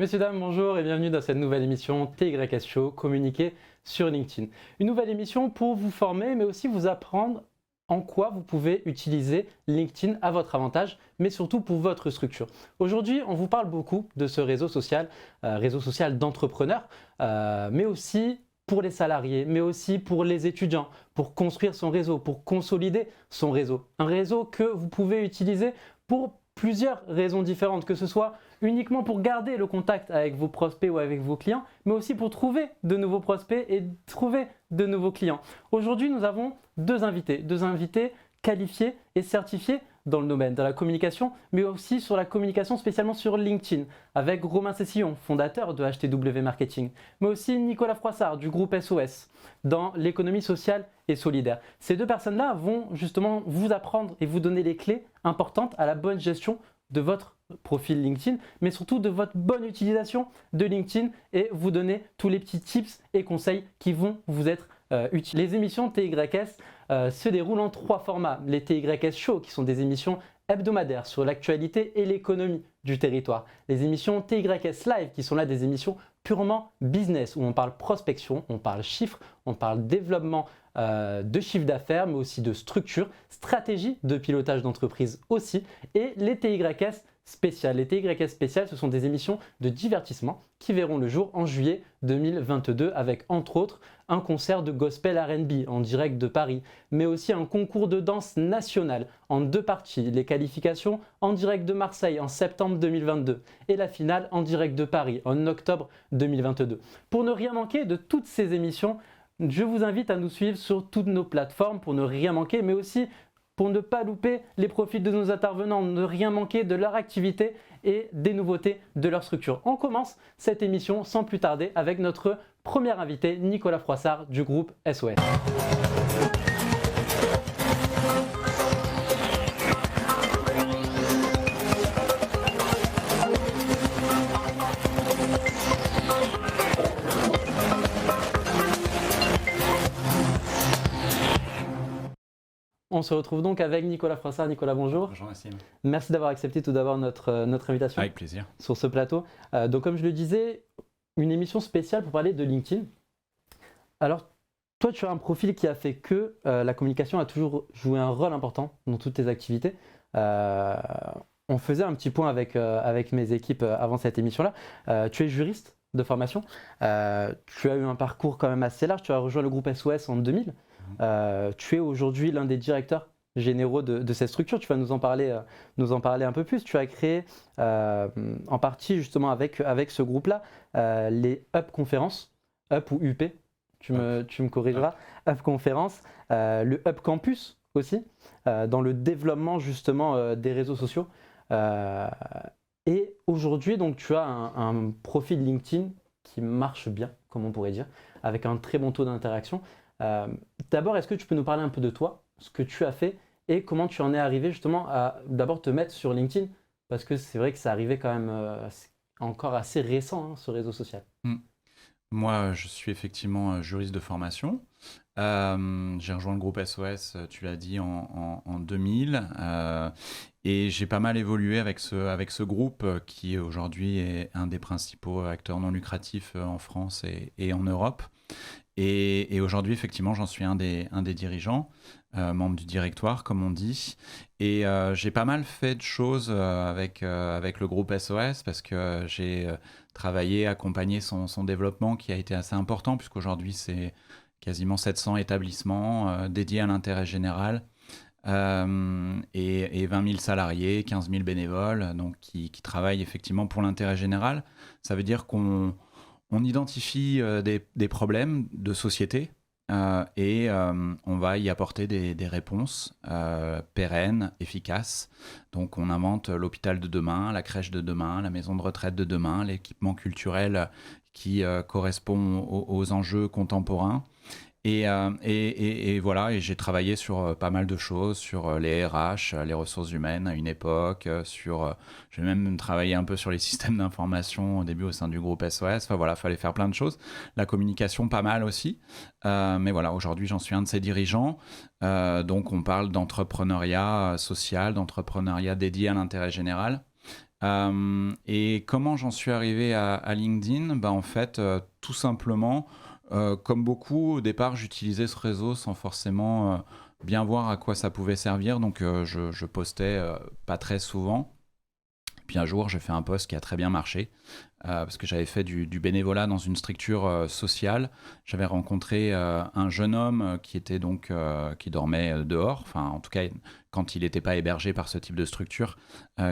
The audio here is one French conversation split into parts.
Messieurs, dames, bonjour et bienvenue dans cette nouvelle émission TYS Show, communiquer sur LinkedIn. Une nouvelle émission pour vous former, mais aussi vous apprendre en quoi vous pouvez utiliser LinkedIn à votre avantage, mais surtout pour votre structure. Aujourd'hui, on vous parle beaucoup de ce réseau social d'entrepreneurs, mais aussi pour les salariés, mais aussi pour les étudiants, pour construire son réseau, pour consolider son réseau. Un réseau que vous pouvez utiliser pour plusieurs raisons différentes, que ce soit uniquement pour garder le contact avec vos prospects ou avec vos clients, mais aussi pour trouver de nouveaux prospects et trouver de nouveaux clients. Aujourd'hui, nous avons deux invités qualifiés et certifiés dans le domaine de la communication, mais aussi sur la communication spécialement sur LinkedIn, avec Romain Cessillon, fondateur de HTW Marketing, mais aussi Nicolas Froissart du groupe SOS, dans l'économie sociale et solidaire. Ces deux personnes-là vont justement vous apprendre et vous donner les clés importantes à la bonne gestion de votre profil LinkedIn, mais surtout de votre bonne utilisation de LinkedIn et vous donner tous les petits tips et conseils qui vont vous être utiles. Les émissions TYS se déroulent en trois formats. Les TYS Show, qui sont des émissions hebdomadaires sur l'actualité et l'économie du territoire. Les émissions TYS Live, qui sont là des émissions purement business, où on parle prospection, on parle chiffres, on parle développement de chiffre d'affaires, mais aussi de structure, stratégie de pilotage d'entreprise aussi, et les TYS spéciales. Les TYS spéciales, ce sont des émissions de divertissement qui verront le jour en juillet 2022 avec entre autres un concert de gospel R&B en direct de Paris, mais aussi un concours de danse national en deux parties, les qualifications en direct de Marseille en septembre 2022 et la finale en direct de Paris en octobre 2022. Pour ne rien manquer de toutes ces émissions, je vous invite à nous suivre sur toutes nos plateformes pour ne rien manquer, mais aussi pour ne pas louper les profils de nos intervenants, ne rien manquer de leur activité et des nouveautés de leur structure. On commence cette émission sans plus tarder avec notre premier invité, Nicolas Froissart du groupe SOS. On se retrouve donc avec Nicolas Froissart. Nicolas, bonjour. Bonjour Nassim. Merci d'avoir accepté tout d'abord notre invitation. Avec plaisir. Sur ce plateau. Donc comme je le disais, une émission spéciale pour parler de LinkedIn. Alors, toi, tu as un profil qui a fait que la communication a toujours joué un rôle important dans toutes tes activités. On faisait un petit point avec mes équipes avant cette émission-là. Tu es juriste de formation. Tu as eu un parcours quand même assez large. Tu as rejoint le groupe SOS en 2000. Tu es aujourd'hui l'un des directeurs généraux de cette structure. Tu vas nous en parler un peu plus. Tu as créé en partie justement avec ce groupe-là les Up Conférences, Up ou UP, tu me corrigeras, Up Conférences, le Up Campus aussi, dans le développement justement des réseaux sociaux. Et aujourd'hui, donc, tu as un profil LinkedIn qui marche bien, comme on pourrait dire, avec un très bon taux d'interaction. D'abord, est-ce que tu peux nous parler un peu de toi, ce que tu as fait et comment tu en es arrivé justement à d'abord te mettre sur LinkedIn, parce que c'est vrai que ça arrivait quand même encore assez récent, ce réseau social. Moi, je suis effectivement juriste de formation. J'ai rejoint le groupe SOS, tu l'as dit, en 2000. Et j'ai pas mal évolué avec ce groupe qui aujourd'hui est un des principaux acteurs non lucratifs en France et en Europe. Et aujourd'hui, effectivement, j'en suis un des dirigeants, membre du directoire, comme on dit. Et j'ai pas mal fait de choses avec le groupe SOS parce que j'ai travaillé, accompagné son développement qui a été assez important puisqu'aujourd'hui, c'est quasiment 700 établissements dédiés à l'intérêt général et 20 000 salariés, 15 000 bénévoles donc qui travaillent effectivement pour l'intérêt général. Ça veut dire qu'on identifie des problèmes de société et on va y apporter des réponses pérennes, efficaces. Donc on invente l'hôpital de demain, la crèche de demain, la maison de retraite de demain, l'équipement culturel qui correspond aux enjeux contemporains. Et voilà, et j'ai travaillé sur pas mal de choses, sur les RH, les ressources humaines à une époque, j'ai même travaillé un peu sur les systèmes d'information au début au sein du groupe SOS. Enfin voilà, il fallait faire plein de choses. La communication, pas mal aussi. Mais voilà, aujourd'hui, j'en suis un de ces dirigeants. Donc on parle d'entrepreneuriat social, d'entrepreneuriat dédié à l'intérêt général. Et comment j'en suis arrivé à LinkedIn? En fait, tout simplement, comme beaucoup, au départ, j'utilisais ce réseau sans forcément bien voir à quoi ça pouvait servir. Donc, je postais pas très souvent. Puis un jour, j'ai fait un post qui a très bien marché parce que j'avais fait du bénévolat dans une structure sociale. J'avais rencontré un jeune homme qui était donc qui dormait dehors, enfin en tout cas quand il n'était pas hébergé par ce type de structure,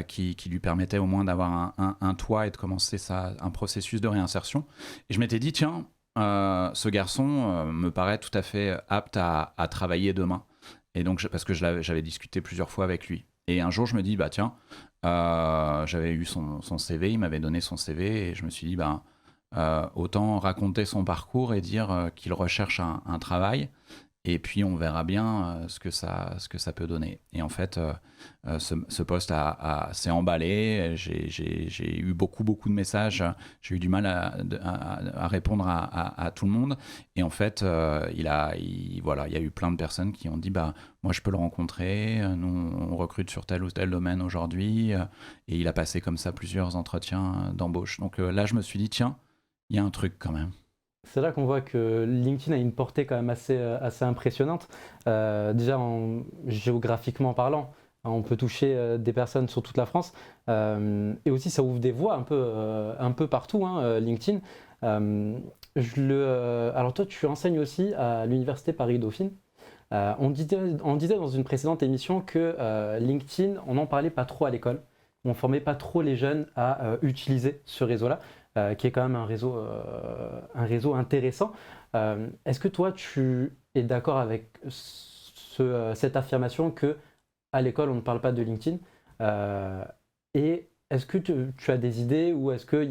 qui lui permettait au moins d'avoir un toit et de commencer un processus de réinsertion. Et je m'étais dit tiens, ce garçon me paraît tout à fait apte à travailler demain. Et donc parce que j'avais discuté plusieurs fois avec lui. Et un jour, je me dis, bah tiens, j'avais eu son CV, il m'avait donné son CV, et je me suis dit, bah, autant raconter son parcours et dire qu'il recherche un travail, et puis on verra bien ce que ça peut donner. Et en fait, ce poste s'est emballé, j'ai eu beaucoup de messages, j'ai eu du mal à répondre à tout le monde. Et en fait, voilà, il y a eu plein de personnes qui ont dit, bah, moi je peux le rencontrer, nous on recrute sur tel ou tel domaine aujourd'hui. Et il a passé comme ça plusieurs entretiens d'embauche. Donc là, je me suis dit, tiens, il y a un truc quand même. C'est là qu'on voit que LinkedIn a une portée quand même assez impressionnante. Déjà géographiquement parlant, hein, on peut toucher des personnes sur toute la France. Et aussi, ça ouvre des voies un peu partout, hein, LinkedIn. Alors toi, tu enseignes aussi à l'Université Paris-Dauphine. On disait dans une précédente émission que LinkedIn, on n'en parlait pas trop à l'école. On ne formait pas trop les jeunes à utiliser ce réseau-là, qui est quand même un réseau intéressant. Est-ce que toi, tu es d'accord avec cette affirmation que à l'école, on ne parle pas de LinkedIn? Et est-ce que tu as des idées ou est-ce que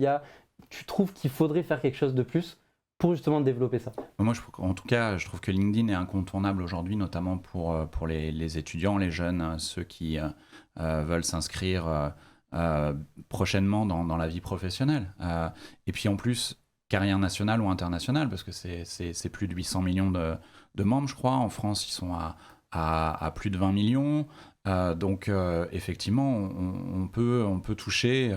tu trouves qu'il faudrait faire quelque chose de plus pour justement développer ça? Moi, en tout cas, je trouve que LinkedIn est incontournable aujourd'hui, notamment pour les étudiants, les jeunes, ceux qui veulent s'inscrire prochainement dans la vie professionnelle. Et puis en plus, carrière nationale ou internationale, parce que c'est plus de 800 millions de membres, je crois. En France, ils sont à plus de 20 millions. Donc effectivement, on peut toucher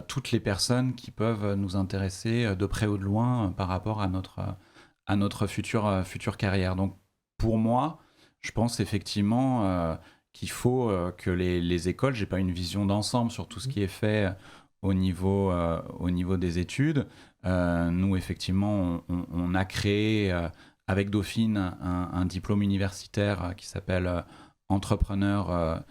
toutes les personnes qui peuvent nous intéresser de près ou de loin par rapport à notre future carrière. Donc pour moi, je pense effectivement qu'il faut que les écoles, j'ai pas une vision d'ensemble sur tout ce qui est fait au niveau des études. Nous, effectivement, on a créé avec Dauphine un diplôme universitaire qui s'appelle entrepreneurs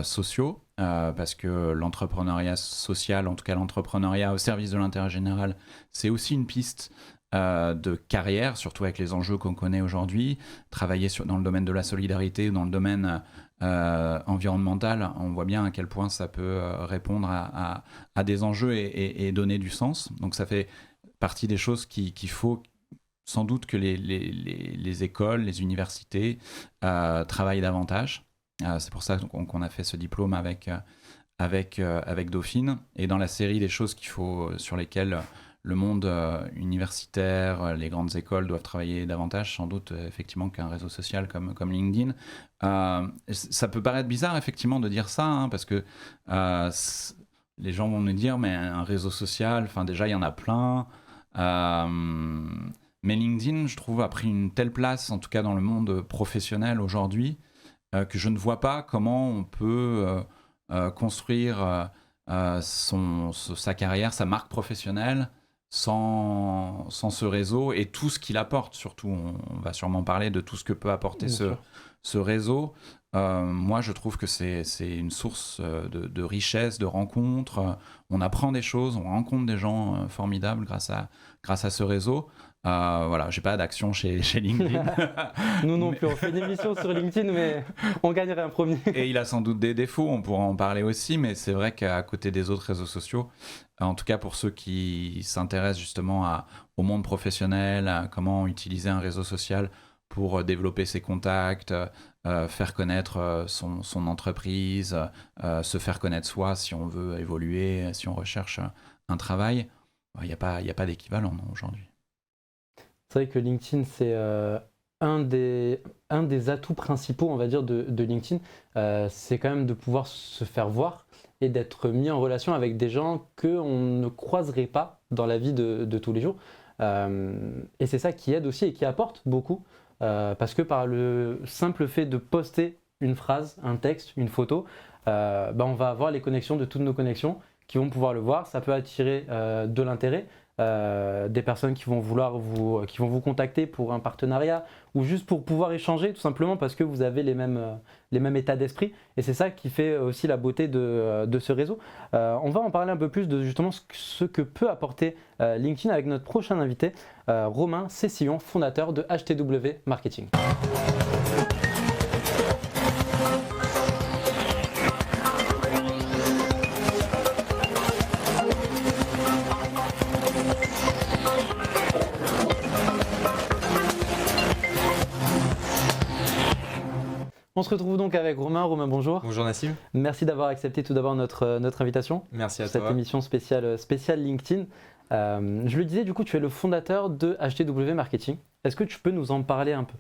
sociaux, parce que l'entrepreneuriat social, en tout cas l'entrepreneuriat au service de l'intérêt général, c'est aussi une piste de carrière, surtout avec les enjeux qu'on connaît aujourd'hui. Travailler dans le domaine de la solidarité, dans le domaine environnemental, on voit bien à quel point ça peut répondre à des enjeux et donner du sens. Donc ça fait partie des choses qu'il faut sans doute que les écoles, les universités travaillent davantage. C'est pour ça qu'on a fait ce diplôme avec Dauphine. Et dans la série des choses sur lesquelles le monde universitaire, les grandes écoles doivent travailler davantage, sans doute effectivement qu'un réseau social comme LinkedIn. Ça peut paraître bizarre effectivement de dire ça, hein, parce que les gens vont nous dire mais un réseau social, enfin déjà il y en a plein. Mais LinkedIn, je trouve, a pris une telle place, en tout cas dans le monde professionnel aujourd'hui, que je ne vois pas comment on peut construire sa carrière, sa marque professionnelle sans ce réseau et tout ce qu'il apporte. Surtout, on va sûrement parler de tout ce que peut apporter ce réseau. Moi, je trouve que c'est une source de richesse, de rencontres. On apprend des choses, on rencontre des gens formidables grâce à ce réseau. Voilà, j'ai pas d'action chez LinkedIn. Nous non plus, on fait une émission sur LinkedIn, mais on gagnerait un premier. Et il a sans doute des défauts, on pourra en parler aussi, mais c'est vrai qu'à côté des autres réseaux sociaux, en tout cas pour ceux qui s'intéressent justement au monde professionnel, à comment utiliser un réseau social pour développer ses contacts, faire connaître son entreprise, se faire connaître soi si on veut évoluer, si on recherche un travail, il n'y a pas d'équivalent aujourd'hui. C'est vrai que LinkedIn, c'est un des atouts principaux, on va dire, de LinkedIn. C'est quand même de pouvoir se faire voir et d'être mis en relation avec des gens qu'on ne croiserait pas dans la vie de tous les jours. Et c'est ça qui aide aussi et qui apporte beaucoup, parce que par le simple fait de poster une phrase, un texte, une photo, on va avoir les connexions de toutes nos connexions qui vont pouvoir le voir. Ça peut attirer de l'intérêt, des personnes qui vont vous contacter pour un partenariat ou juste pour pouvoir échanger, tout simplement parce que vous avez les mêmes états d'esprit. Et c'est ça qui fait aussi la beauté de ce réseau. On va en parler un peu plus de justement ce que peut apporter LinkedIn avec notre prochain invité, Romain Cessillon, fondateur de HTW Marketing. On se retrouve donc avec Romain. Romain, bonjour. Bonjour Nassim. Merci d'avoir accepté tout d'abord notre invitation. Merci à toi. Cette émission spéciale LinkedIn. Je le disais, du coup, tu es le fondateur de HTW Marketing. Est-ce que tu peux nous en parler un peu ?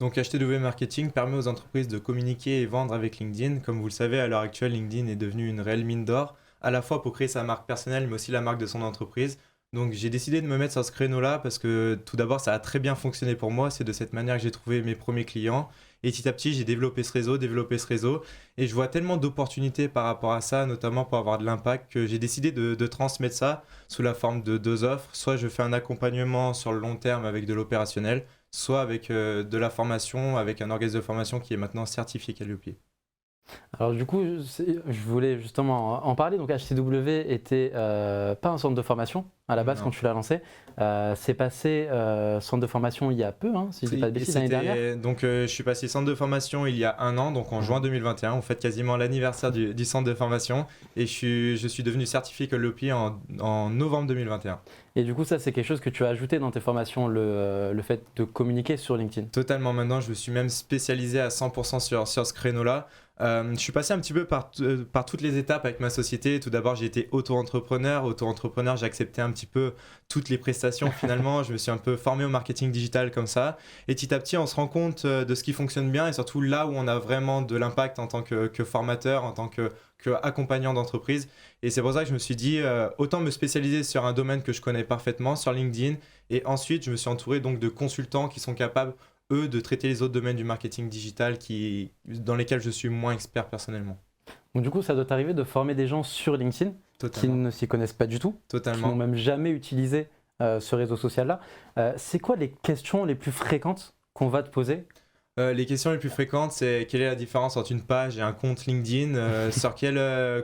Donc HTW Marketing permet aux entreprises de communiquer et vendre avec LinkedIn. Comme vous le savez, à l'heure actuelle, LinkedIn est devenu une réelle mine d'or, à la fois pour créer sa marque personnelle, mais aussi la marque de son entreprise. Donc j'ai décidé de me mettre sur ce créneau-là parce que tout d'abord, ça a très bien fonctionné pour moi. C'est de cette manière que j'ai trouvé mes premiers clients. Et petit à petit, j'ai développé ce réseau. Et je vois tellement d'opportunités par rapport à ça, notamment pour avoir de l'impact, que j'ai décidé de transmettre ça sous la forme de 2 offres. Soit je fais un accompagnement sur le long terme avec de l'opérationnel, soit avec de la formation, avec un organisme de formation qui est maintenant certifié Calliope. Alors du coup, je voulais justement en parler. Donc HTW était pas un centre de formation à la base. Non. Quand tu l'as lancé. C'est passé centre de formation il y a peu, si je dis pas de bêtises, l'année dernière. Donc je suis passé centre de formation il y a 1 an, donc en juin 2021. On fête quasiment l'anniversaire du centre de formation et je suis devenu certifié Calliope en novembre 2021. Et du coup, ça, c'est quelque chose que tu as ajouté dans tes formations, le fait de communiquer sur LinkedIn. Totalement, maintenant, je me suis même spécialisé à 100% sur ce créneau-là. Je suis passé un petit peu par toutes les étapes avec ma société. Tout d'abord, j'ai été auto-entrepreneur. Auto-entrepreneur, j'ai accepté un petit peu toutes les prestations finalement. Je me suis un peu formé au marketing digital comme ça. Et petit à petit, on se rend compte de ce qui fonctionne bien et surtout là où on a vraiment de l'impact en tant que formateur, en tant qu'accompagnant d'entreprise. Et c'est pour ça que je me suis dit, autant me spécialiser sur un domaine que je connais parfaitement, sur LinkedIn. Et ensuite, je me suis entouré donc de consultants qui sont capables, eux, de traiter les autres domaines du marketing digital dans lesquels je suis moins expert personnellement. Donc du coup, ça doit t'arriver de former des gens sur LinkedIn qui ne s'y connaissent pas du tout, Totalement. qui n'ont même jamais utilisé ce réseau social-là. C'est quoi les questions les plus fréquentes qu'on va te poser ? Les questions les plus fréquentes, c'est quelle est la différence entre une page et un compte LinkedIn,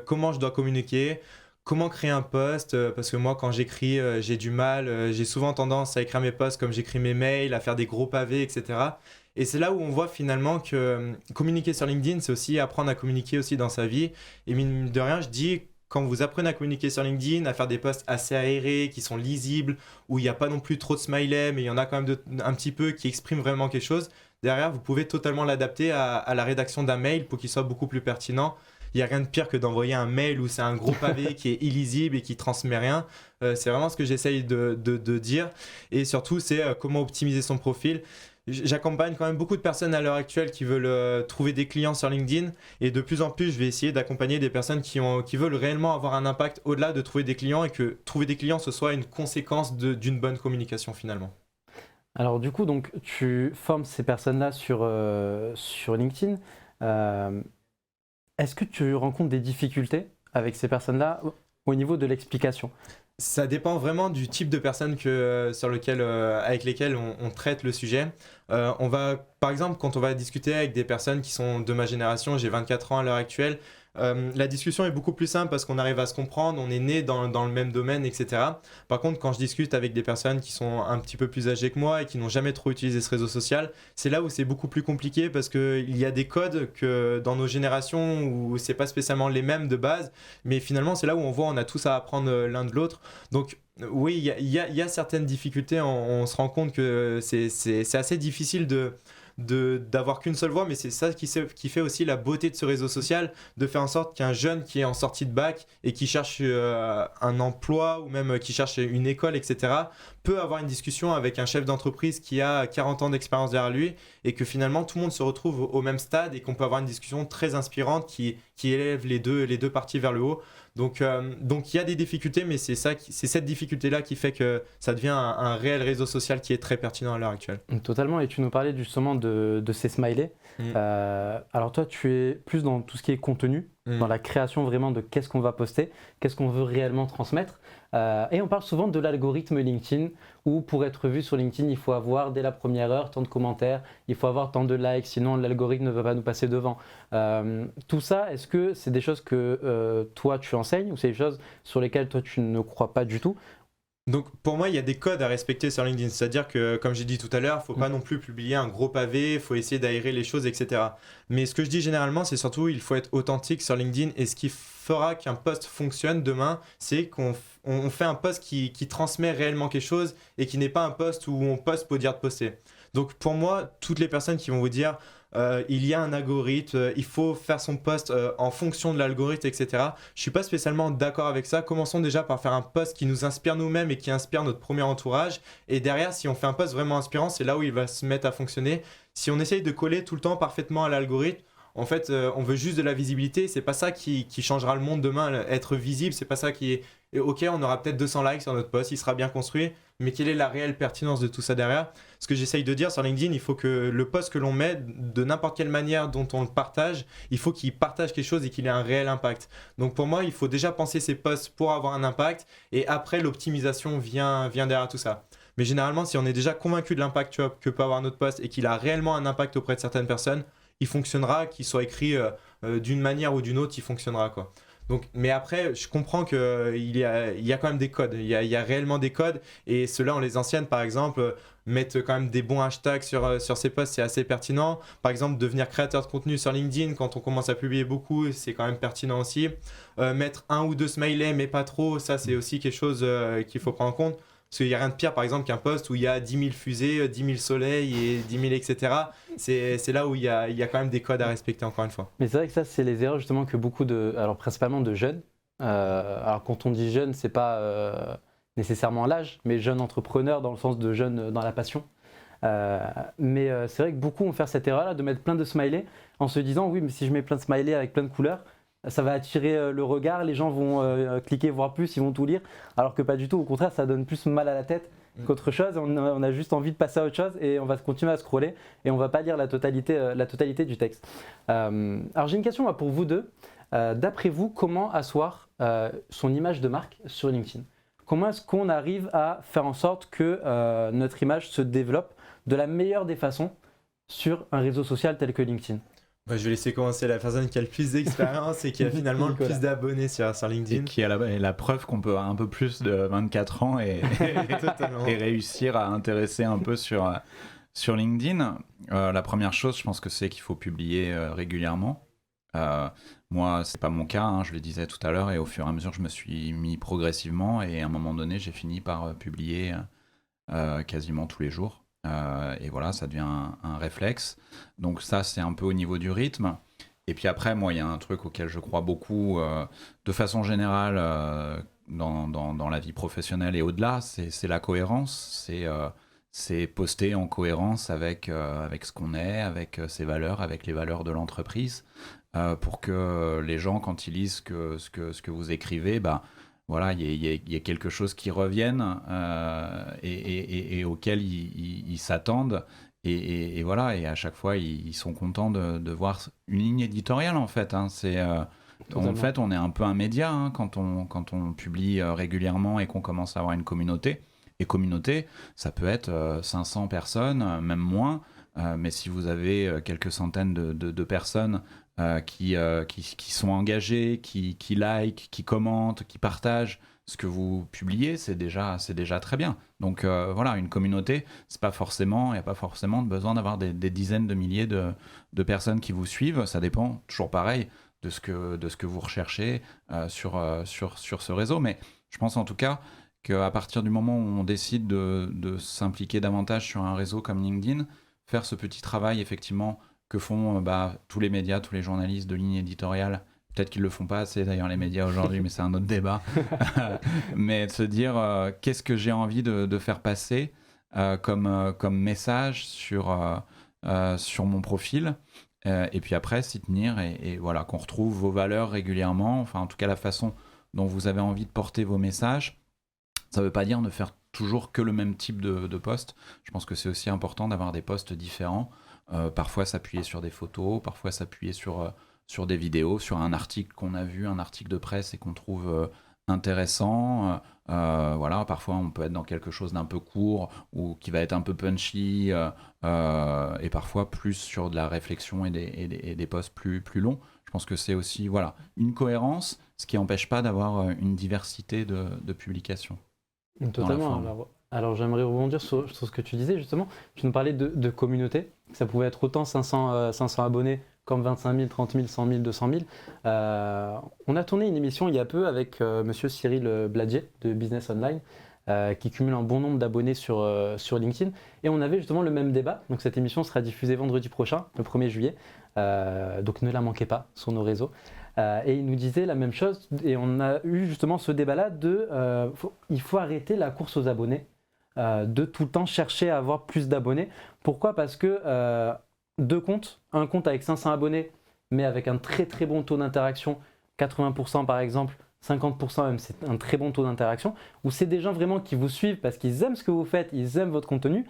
comment je dois communiquer, comment créer un post, parce que moi quand j'écris, j'ai du mal, j'ai souvent tendance à écrire mes posts comme j'écris mes mails, à faire des gros pavés, etc. Et c'est là où on voit finalement que communiquer sur LinkedIn, c'est aussi apprendre à communiquer aussi dans sa vie. Et mine de rien, je dis, quand vous apprenez à communiquer sur LinkedIn, à faire des posts assez aérés, qui sont lisibles, où il n'y a pas non plus trop de smileys, mais il y en a quand même un petit peu qui expriment vraiment quelque chose, derrière, vous pouvez totalement l'adapter à la rédaction d'un mail pour qu'il soit beaucoup plus pertinent. Il n'y a rien de pire que d'envoyer un mail où c'est un gros pavé qui est illisible et qui ne transmet rien. C'est vraiment ce que j'essaye de dire. Et surtout, c'est comment optimiser son profil. J'accompagne quand même beaucoup de personnes à l'heure actuelle qui veulent trouver des clients sur LinkedIn. Et de plus en plus, je vais essayer d'accompagner des personnes qui veulent réellement avoir un impact au-delà de trouver des clients et que trouver des clients, ce soit une conséquence d'une bonne communication finalement. Alors du coup, donc, tu formes ces personnes-là sur LinkedIn. Est-ce que tu rencontres des difficultés avec ces personnes-là au niveau de l'explication ? Ça dépend vraiment du type de personnes avec lesquelles on traite le sujet. Par exemple, quand on va discuter avec des personnes qui sont de ma génération, j'ai 24 ans à l'heure actuelle, la discussion est beaucoup plus simple parce qu'on arrive à se comprendre, on est né dans le même domaine, etc. Par contre, quand je discute avec des personnes qui sont un petit peu plus âgées que moi et qui n'ont jamais trop utilisé ce réseau social, c'est là où c'est beaucoup plus compliqué parce qu'il y a des codes que dans nos générations où c'est pas spécialement les mêmes de base, mais finalement c'est là où on a tous à apprendre l'un de l'autre. Donc oui, il y a certaines difficultés, on se rend compte que c'est assez difficile de d'avoir qu'une seule voix, mais c'est ça qui fait aussi la beauté de ce réseau social, de faire en sorte qu'un jeune qui est en sortie de bac et qui cherche un emploi ou même qui cherche une école, etc., peut avoir une discussion avec un chef d'entreprise qui a 40 ans d'expérience derrière lui et que finalement tout le monde se retrouve au même stade et qu'on peut avoir une discussion très inspirante qui élève les deux parties vers le haut. Donc il y a des difficultés, mais c'est cette difficulté-là qui fait que ça devient un réel réseau social qui est très pertinent à l'heure actuelle. Totalement, et tu nous parlais justement de ces smileys. Alors toi, tu es plus dans tout ce qui est contenu, dans la création vraiment de qu'est-ce qu'on va poster, qu'est-ce qu'on veut réellement transmettre. Et on parle souvent de l'algorithme LinkedIn, où pour être vu sur LinkedIn, il faut avoir dès la première heure tant de commentaires, il faut avoir tant de likes, sinon l'algorithme ne va pas nous passer devant. Tout ça, est-ce que c'est des choses que toi tu enseignes, ou c'est des choses sur lesquelles toi tu ne crois pas du tout? Donc pour moi, il y a des codes à respecter sur LinkedIn. C'est-à-dire que, comme j'ai dit tout à l'heure, il ne faut pas non plus publier un gros pavé, il faut essayer d'aérer les choses, etc. Mais ce que je dis généralement, c'est surtout il faut être authentique sur LinkedIn. Et ce qui fera qu'un post fonctionne demain, c'est qu'on fait un post qui transmet réellement quelque chose et qui n'est pas un post où on poste pour dire de poster. Donc pour moi, toutes les personnes qui vont vous dire il y a un algorithme, il faut faire son post en fonction de l'algorithme, etc. Je ne suis pas spécialement d'accord avec ça. Commençons déjà par faire un post qui nous inspire nous-mêmes et qui inspire notre premier entourage. Et derrière, si on fait un post vraiment inspirant, c'est là où il va se mettre à fonctionner. Si on essaye de coller tout le temps parfaitement à l'algorithme, en fait, on veut juste de la visibilité. C'est pas ça qui changera le monde demain. Être visible, c'est pas ça qui est... Et ok, on aura peut-être 200 likes sur notre post, il sera bien construit, mais quelle est la réelle pertinence de tout ça derrière? Ce que j'essaye de dire sur LinkedIn, il faut que le post que l'on met, de n'importe quelle manière dont on le partage, il faut qu'il partage quelque chose et qu'il ait un réel impact. Donc pour moi, il faut déjà penser ces posts pour avoir un impact, et après l'optimisation vient derrière tout ça. Mais généralement, si on est déjà convaincu de l'impact que peut avoir notre post et qu'il a réellement un impact auprès de certaines personnes, il fonctionnera, qu'il soit écrit d'une manière ou d'une autre, il fonctionnera, quoi. Donc, mais après, je comprends qu'il y a quand même des codes, il y a réellement des codes, et ceux-là, les anciennes, par exemple, mettre quand même des bons hashtags sur ces posts, c'est assez pertinent. Par exemple, devenir créateur de contenu sur LinkedIn, quand on commence à publier beaucoup, c'est quand même pertinent aussi. Mettre 1 ou 2 smileys, mais pas trop, ça c'est aussi quelque chose qu'il faut prendre en compte. Parce qu'il n'y a rien de pire, par exemple, qu'un post où il y a 10 000 fusées, 10 000 soleils et 10 000 etc. C'est là où il y a quand même des codes à respecter, encore une fois. Mais c'est vrai que ça, c'est les erreurs justement que beaucoup alors principalement de jeunes, alors quand on dit jeune, c'est pas nécessairement l'âge, mais jeune entrepreneur dans le sens de jeune dans la passion. Mais c'est vrai que beaucoup vont faire cette erreur-là de mettre plein de smileys en se disant oui, mais si je mets plein de smileys avec plein de couleurs, ça va attirer le regard, les gens vont cliquer voir plus, ils vont tout lire, alors que pas du tout, au contraire, ça donne plus mal à la tête qu'autre chose. On a juste envie de passer à autre chose et on va continuer à scroller et on va pas lire la totalité du texte. Alors j'ai une question pour vous deux. D'après vous, comment asseoir son image de marque sur LinkedIn? Comment est-ce qu'on arrive à faire en sorte que notre image se développe de la meilleure des façons sur un réseau social tel que LinkedIn? Je vais laisser commencer la personne qui a le plus d'expérience et qui a finalement le plus d'abonnés sur LinkedIn. Et qui a la preuve qu'on peut avoir un peu plus de 24 ans et réussir à intéresser un peu sur LinkedIn. La première chose, je pense que c'est qu'il faut publier régulièrement. Moi, c'est pas mon cas, hein, je le disais tout à l'heure, et au fur et à mesure, je me suis mis progressivement et à un moment donné, j'ai fini par publier quasiment tous les jours. Et voilà, ça devient un réflexe. Donc ça, c'est un peu au niveau du rythme. Et puis après, moi, il y a un truc auquel je crois beaucoup, de façon générale, dans la vie professionnelle et au-delà, c'est la cohérence. C'est poster en cohérence avec ce qu'on est, avec ses valeurs, avec les valeurs de l'entreprise, pour que les gens, quand ils lisent ce que vous écrivez, voilà, il y a quelque chose qui revienne et auquel ils s'attendent. Et voilà, et à chaque fois, ils sont contents de voir une ligne éditoriale, en fait. Hein. En fait, on est un peu un média hein, quand on publie régulièrement et qu'on commence à avoir une communauté. Et communauté, ça peut être 500 personnes, même moins. Mais si vous avez quelques centaines de personnes qui sont engagées, qui like, qui commentent, qui partagent ce que vous publiez, c'est déjà très bien. Donc voilà, une communauté, il n'y a pas forcément besoin d'avoir des dizaines de milliers de personnes qui vous suivent. Ça dépend, toujours pareil, de ce que vous recherchez sur ce réseau. Mais je pense en tout cas qu'à partir du moment où on décide de s'impliquer davantage sur un réseau comme LinkedIn, faire ce petit travail effectivement que font tous les médias, tous les journalistes de ligne éditoriale. Peut-être qu'ils ne le font pas assez d'ailleurs les médias aujourd'hui, mais c'est un autre débat. Mais de se dire qu'est-ce que j'ai envie de faire passer comme message sur mon profil. Et puis après, s'y tenir et voilà, qu'on retrouve vos valeurs régulièrement, enfin en tout cas la façon dont vous avez envie de porter vos messages. Ça ne veut pas dire de faire toujours que le même type de post. Je pense que c'est aussi important d'avoir des posts différents. Parfois s'appuyer sur des photos, parfois s'appuyer sur des vidéos, sur un article qu'on a vu, un article de presse et qu'on trouve intéressant. Voilà, parfois on peut être dans quelque chose d'un peu court ou qui va être un peu punchy et parfois plus sur de la réflexion et des posts plus longs. Je pense que c'est aussi voilà, une cohérence, ce qui n'empêche pas d'avoir une diversité de publications. Totalement. Alors j'aimerais rebondir sur ce que tu disais justement. Tu nous parlais de communauté. Ça pouvait être autant 500 abonnés comme 25 000, 30 000, 100 000, 200 000. On a tourné une émission il y a peu avec monsieur Cyril Bladier de Business Online qui cumule un bon nombre d'abonnés sur LinkedIn. Et on avait justement le même débat. Donc cette émission sera diffusée vendredi prochain, le 1er juillet. Donc ne la manquez pas sur nos réseaux. Et il nous disait la même chose. Et on a eu justement ce débat-là il faut arrêter la course aux abonnés. De tout le temps chercher à avoir plus d'abonnés. Pourquoi ? Parce que deux comptes, un compte avec 500 abonnés, mais avec un très très bon taux d'interaction, 80% par exemple, 50% même, c'est un très bon taux d'interaction, où c'est des gens vraiment qui vous suivent parce qu'ils aiment ce que vous faites, ils aiment votre contenu,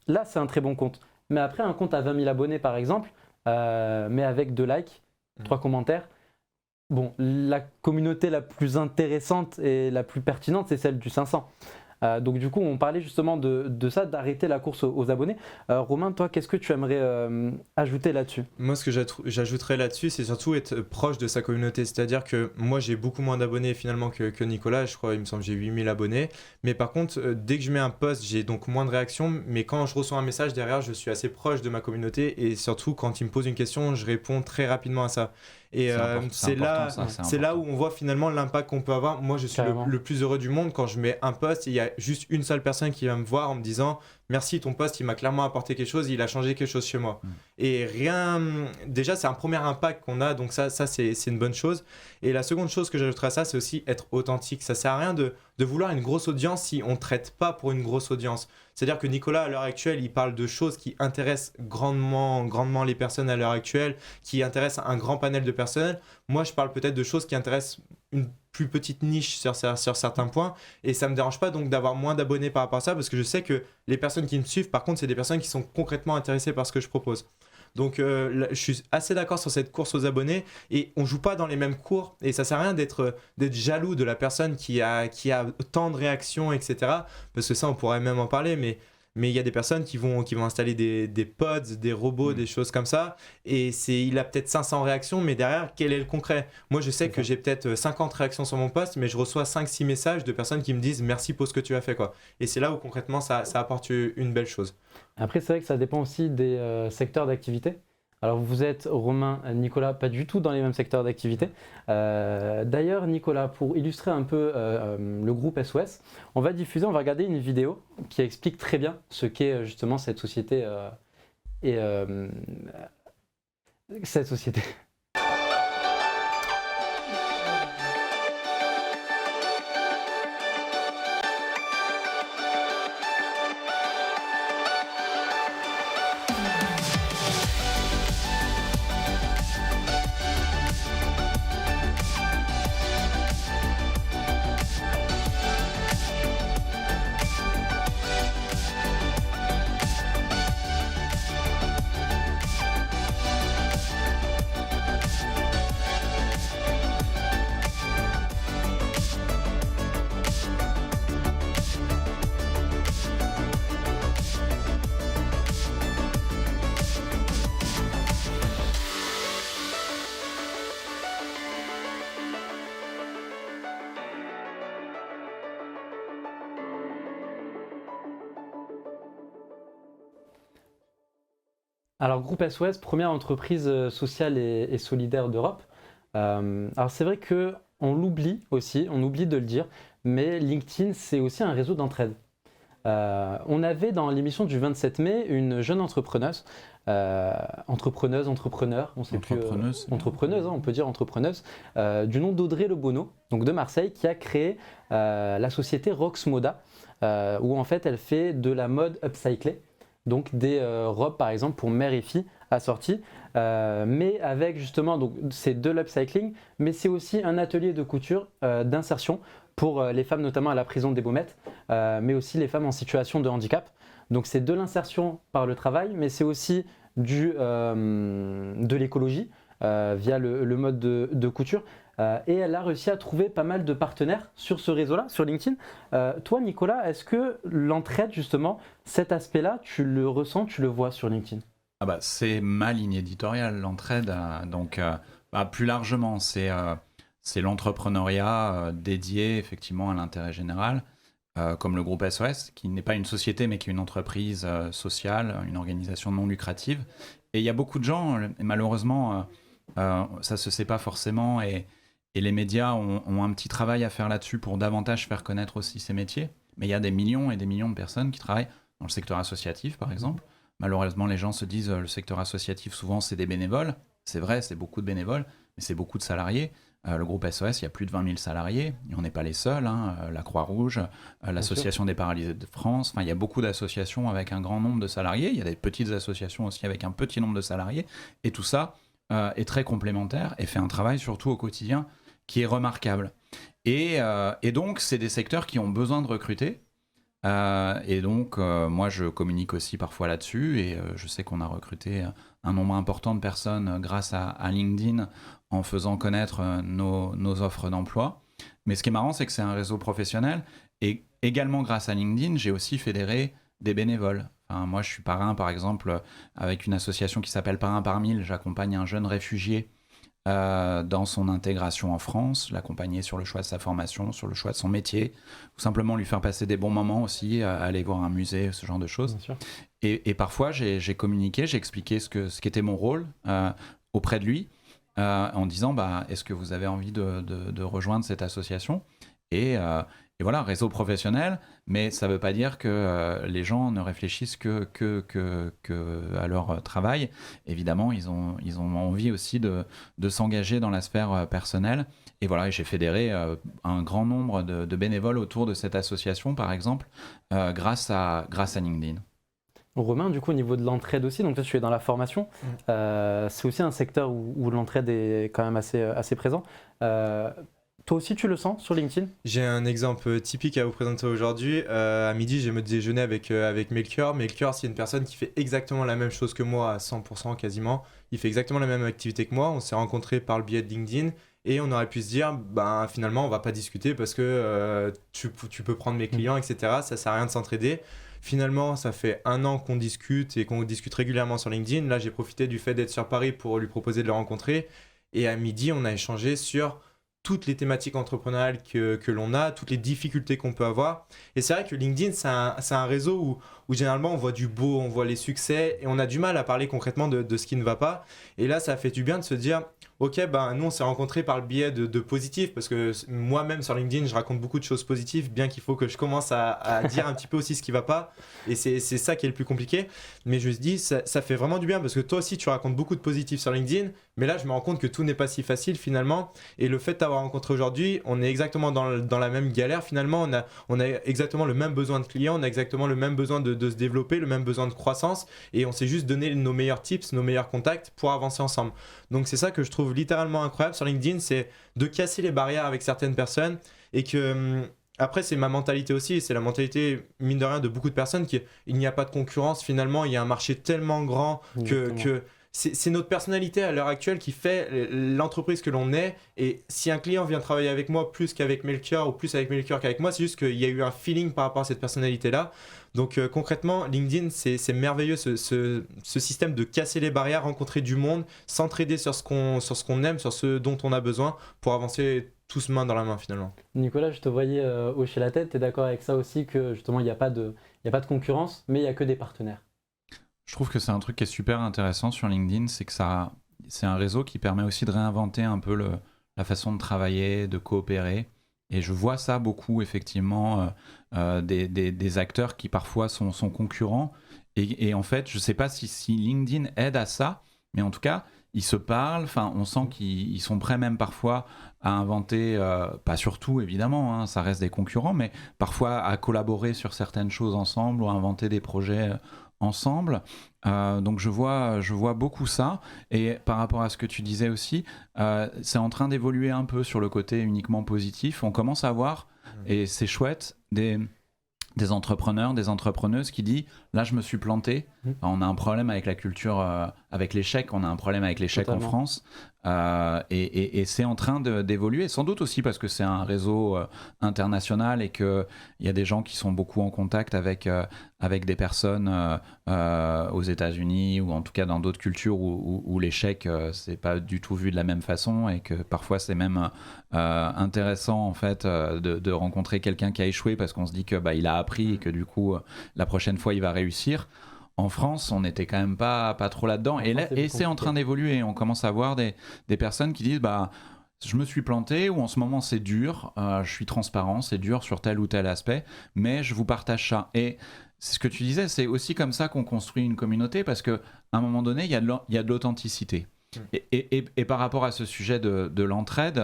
là c'est un très bon compte. Mais après un compte à 20 000 abonnés par exemple, mais avec 2 likes, 3 commentaires, bon, la communauté la plus intéressante et la plus pertinente, c'est celle du 500. Donc du coup, on parlait justement de ça, d'arrêter la course aux abonnés. Romain, toi, qu'est-ce que tu aimerais ajouter là-dessus ? Moi, ce que j'ajouterais là-dessus, c'est surtout être proche de sa communauté. C'est-à-dire que moi, j'ai beaucoup moins d'abonnés finalement que Nicolas. Je crois, il me semble que j'ai 8000 abonnés. Mais par contre, dès que je mets un post, j'ai donc moins de réactions. Mais quand je reçois un message derrière, je suis assez proche de ma communauté. Et surtout, quand il me pose une question, je réponds très rapidement à ça. Et c'est là où on voit finalement l'impact qu'on peut avoir. Moi, je suis le plus heureux du monde quand je mets un post et il y a juste une seule personne qui va me voir en me disant merci, ton post, il m'a clairement apporté quelque chose, il a changé quelque chose chez moi. Et déjà, c'est un premier impact qu'on a, donc ça c'est une bonne chose. Et la seconde chose que j'ajouterais à ça, c'est aussi être authentique. Ça sert à rien de vouloir une grosse audience si on ne traite pas pour une grosse audience. C'est-à-dire que Nicolas, à l'heure actuelle, il parle de choses qui intéressent grandement les personnes à l'heure actuelle, qui intéressent un grand panel de personnes. Moi, je parle peut-être de choses qui intéressent une plus petite niche sur certains points. Et ça ne me dérange pas donc d'avoir moins d'abonnés par rapport à ça, parce que je sais que les personnes qui me suivent, par contre, c'est des personnes qui sont concrètement intéressées par ce que je propose. Donc je suis assez d'accord sur cette course aux abonnés et on joue pas dans les mêmes cours et ça sert à rien d'être jaloux de la personne qui a tant de réactions, etc. Parce que ça on pourrait même en parler, mais il y a des personnes qui vont installer des pods, des robots, des choses comme ça et il a peut-être 500 réactions, mais derrière quel est le concret ? Moi je sais que j'ai peut-être 50 réactions sur mon post, mais je reçois 5-6 messages de personnes qui me disent merci pour ce que tu as fait, quoi. Et c'est là où concrètement ça apporte une belle chose. Après, c'est vrai que ça dépend aussi des secteurs d'activité. Alors, vous êtes, Romain, Nicolas, pas du tout dans les mêmes secteurs d'activité. D'ailleurs, Nicolas, pour illustrer un peu le groupe SOS, on va regarder une vidéo qui explique très bien ce qu'est justement cette société cette société. Alors, Groupe SOS, première entreprise sociale et solidaire d'Europe. Alors, c'est vrai qu'on l'oublie aussi, on oublie de le dire, mais LinkedIn, c'est aussi un réseau d'entraide. On avait dans l'émission du 27 mai une jeune entrepreneuse, entrepreneur, on sait plus, entrepreneuse, hein, on peut dire entrepreneuse, du nom d'Audrey Le Bonneau, donc de Marseille, qui a créé la société Rox Moda, où en fait elle fait de la mode upcyclée, donc des robes par exemple pour mère et fille assorties, mais avec justement, donc c'est de l'upcycling, mais c'est aussi un atelier de couture, d'insertion pour les femmes notamment à la prison des Baumettes, mais aussi les femmes en situation de handicap. Donc c'est de l'insertion par le travail, mais c'est aussi de l'écologie via le mode de couture. Et elle a réussi à trouver pas mal de partenaires sur ce réseau-là, sur LinkedIn. Toi, Nicolas, est-ce que l'entraide, justement, cet aspect-là, tu le ressens, tu le vois sur LinkedIn? Ah bah, c'est ma ligne éditoriale, l'entraide. Donc, plus largement, c'est l'entrepreneuriat dédié effectivement à l'intérêt général, comme le groupe SOS, qui n'est pas une société, mais qui est une entreprise sociale, une organisation non lucrative. Et il y a beaucoup de gens, et malheureusement, ça ne se sait pas forcément, et les médias ont un petit travail à faire là-dessus pour davantage faire connaître aussi ces métiers. Mais il y a des millions et des millions de personnes qui travaillent dans le secteur associatif, par exemple. Malheureusement, les gens se disent le secteur associatif, souvent, c'est des bénévoles. C'est vrai, c'est beaucoup de bénévoles, mais c'est beaucoup de salariés. Le groupe SOS, il y a plus de 20 000 salariés. Et on n'est pas les seuls. La Croix-Rouge, l'Association des paralysés de France. Enfin, il y a beaucoup d'associations avec un grand nombre de salariés. Il y a des petites associations aussi avec un petit nombre de salariés. Et tout ça est très complémentaire et fait un travail, surtout au quotidien, qui est remarquable. Et donc, c'est des secteurs qui ont besoin de recruter. Et donc, moi, je communique aussi parfois là-dessus. Et je sais qu'on a recruté un nombre important de personnes grâce à LinkedIn en faisant connaître nos offres d'emploi. Mais ce qui est marrant, c'est que c'est un réseau professionnel. Et également, grâce à LinkedIn, j'ai aussi fédéré des bénévoles. Enfin, moi, je suis parrain, par exemple, avec une association qui s'appelle Parrain par 1000. J'accompagne un jeune réfugié dans son intégration en France, l'accompagner sur le choix de sa formation, sur le choix de son métier, ou simplement lui faire passer des bons moments aussi, aller voir un musée, ce genre de choses. Et parfois, j'ai communiqué, j'ai expliqué ce qu'était mon rôle auprès de lui, en disant est-ce que vous avez envie de rejoindre cette association ? Et voilà, réseau professionnel, mais ça ne veut pas dire que les gens ne réfléchissent que à leur travail. Évidemment, ils ont envie aussi de s'engager dans la sphère personnelle. Et voilà, j'ai fédéré un grand nombre de bénévoles autour de cette association, par exemple, grâce à LinkedIn. Romain, du coup, au niveau de l'entraide aussi, donc toi tu es dans la formation, c'est aussi un secteur où l'entraide est quand même assez présent. Toi aussi, tu le sens sur LinkedIn ? J'ai un exemple typique à vous présenter aujourd'hui. À midi, j'ai me déjeuner avec Melchior. Melchior, c'est une personne qui fait exactement la même chose que moi, à 100% quasiment. Il fait exactement la même activité que moi. On s'est rencontrés par le biais de LinkedIn. Et on aurait pu se dire, finalement, on va pas discuter parce que tu peux prendre mes clients, etc. Ça sert à rien de s'entraider. Finalement, ça fait 1 an qu'on discute et qu'on discute régulièrement sur LinkedIn. Là, j'ai profité du fait d'être sur Paris pour lui proposer de le rencontrer. Et à midi, on a échangé sur toutes les thématiques entrepreneuriales que l'on a, toutes les difficultés qu'on peut avoir. Et c'est vrai que LinkedIn, c'est un réseau où généralement on voit du beau, on voit les succès et on a du mal à parler concrètement de ce qui ne va pas. Et là, ça fait du bien de se dire, ok, nous on s'est rencontrés par le biais de positifs, parce que moi-même sur LinkedIn, je raconte beaucoup de choses positives, bien qu'il faut que je commence à dire un petit peu aussi ce qui ne va pas. Et c'est ça qui est le plus compliqué. Mais je me dis, ça fait vraiment du bien, parce que toi aussi, tu racontes beaucoup de positifs sur LinkedIn. Mais là, je me rends compte que tout n'est pas si facile finalement. Et le fait de t'avoir rencontré aujourd'hui, on est exactement dans la même galère finalement. On a exactement le même besoin de clients, on a exactement le même besoin de se développer, le même besoin de croissance. Et on s'est juste donné nos meilleurs tips, nos meilleurs contacts pour avancer ensemble. Donc c'est ça que je trouve littéralement incroyable sur LinkedIn, c'est de casser les barrières avec certaines personnes. Et que après, c'est ma mentalité aussi, c'est la mentalité, mine de rien, de beaucoup de personnes, il n'y a pas de concurrence finalement. Il y a un marché tellement grand que c'est notre personnalité à l'heure actuelle qui fait l'entreprise que l'on est. Et si un client vient travailler avec moi plus qu'avec Melchior ou plus avec Melchior qu'avec moi, c'est juste qu'il y a eu un feeling par rapport à cette personnalité-là. Donc concrètement, LinkedIn, c'est merveilleux ce système de casser les barrières, rencontrer du monde, s'entraider sur ce qu'on aime, sur ce dont on a besoin pour avancer tous main dans la main finalement. Nicolas, je te voyais hocher la tête. Tu es d'accord avec ça aussi que justement il n'y a pas de concurrence, mais il n'y a que des partenaires? Je trouve que c'est un truc qui est super intéressant sur LinkedIn, c'est que c'est un réseau qui permet aussi de réinventer un peu la façon de travailler, de coopérer. et je vois ça beaucoup, effectivement, des acteurs qui parfois sont concurrents. Et en fait, je ne sais pas si LinkedIn aide à ça, mais en tout cas, ils se parlent. Enfin, on sent qu'ils sont prêts même parfois à inventer, pas surtout évidemment, hein, ça reste des concurrents, mais parfois à collaborer sur certaines choses ensemble ou à inventer des projets ensemble. Donc je vois beaucoup ça. Et par rapport à ce que tu disais aussi, c'est en train d'évoluer un peu sur le côté uniquement positif. On commence à voir, et c'est chouette, des entrepreneurs, des entrepreneuses qui disent là je me suis planté, on a un problème avec la culture, avec l'échec, on a un problème avec l'échec en France, et c'est en train d'évoluer, sans doute aussi parce que c'est un réseau international et qu'il y a des gens qui sont beaucoup en contact avec des personnes aux États-Unis ou en tout cas dans d'autres cultures où l'échec c'est pas du tout vu de la même façon, et que parfois c'est même intéressant en fait de rencontrer quelqu'un qui a échoué parce qu'on se dit que il a appris et que du coup la prochaine fois il va réussir. En France, on n'était quand même pas trop là-dedans, et c'est en train d'évoluer. On commence à voir des personnes qui disent je me suis planté, ou en ce moment c'est dur, je suis transparent, c'est dur sur tel ou tel aspect, mais je vous partage ça. Et c'est ce que tu disais, c'est aussi comme ça qu'on construit une communauté, parce qu'à un moment donné, il y a de l'authenticité. Et par rapport à ce sujet de l'entraide,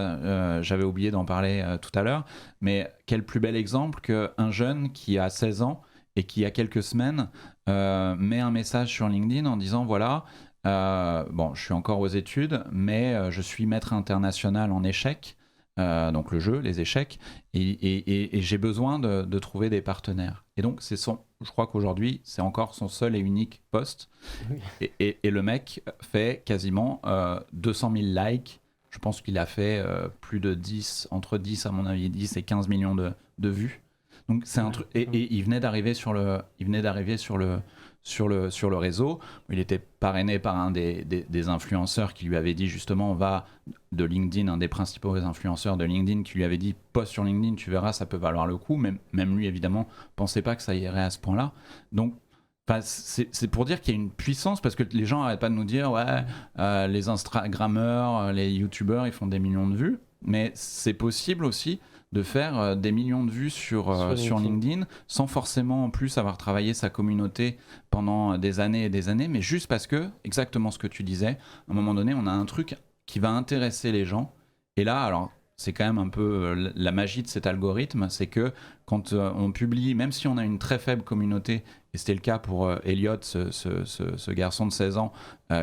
j'avais oublié d'en parler tout à l'heure, mais quel plus bel exemple qu'un jeune qui a 16 ans et qui, il y a quelques semaines, met un message sur LinkedIn en disant voilà, je suis encore aux études, mais je suis maître international en échecs, donc le jeu, les échecs, et j'ai besoin de trouver des partenaires. Et donc, je crois qu'aujourd'hui, c'est encore son seul et unique post. Et le mec fait quasiment 200 000 likes. Je pense qu'il a fait plus de 10, entre 10 à mon avis, 10 et 15 millions de vues. Donc c'est un truc, et il venait d'arriver sur le réseau. Il était parrainé par un des influenceurs qui lui avait dit justement de LinkedIn, un des principaux influenceurs de LinkedIn qui lui avait dit poste sur LinkedIn, tu verras, ça peut valoir le coup. Même lui évidemment pensait pas que ça irait à ce point-là. Donc c'est pour dire qu'il y a une puissance, parce que les gens n'arrêtent pas de nous dire les Instagrammeurs, les YouTubeurs, ils font des millions de vues, mais c'est possible aussi de faire des millions de vues sur LinkedIn sans forcément en plus avoir travaillé sa communauté pendant des années et des années, mais juste parce que, exactement ce que tu disais, à un moment donné, on a un truc qui va intéresser les gens. Et là, alors, c'est quand même un peu la magie de cet algorithme, c'est que quand on publie, même si on a une très faible communauté, et c'était le cas pour Elliot, ce garçon de 16 ans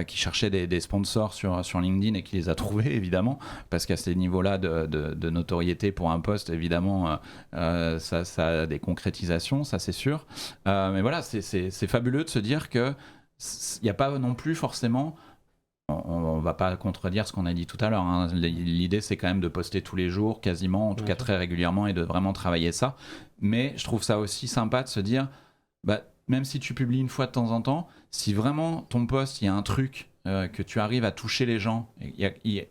qui cherchait des sponsors sur LinkedIn et qui les a trouvés, évidemment, parce qu'à ces niveaux-là de notoriété pour un post, évidemment, ça a des concrétisations, ça c'est sûr. Mais voilà, c'est fabuleux de se dire qu'il n'y a pas non plus forcément... On va pas contredire ce qu'on a dit tout à l'heure, hein. L'idée c'est quand même de poster tous les jours, quasiment, en tout cas très régulièrement, et de vraiment travailler ça. Mais je trouve ça aussi sympa de se dire, même si tu publies une fois de temps en temps, si vraiment ton post, il y a un truc que tu arrives à toucher les gens,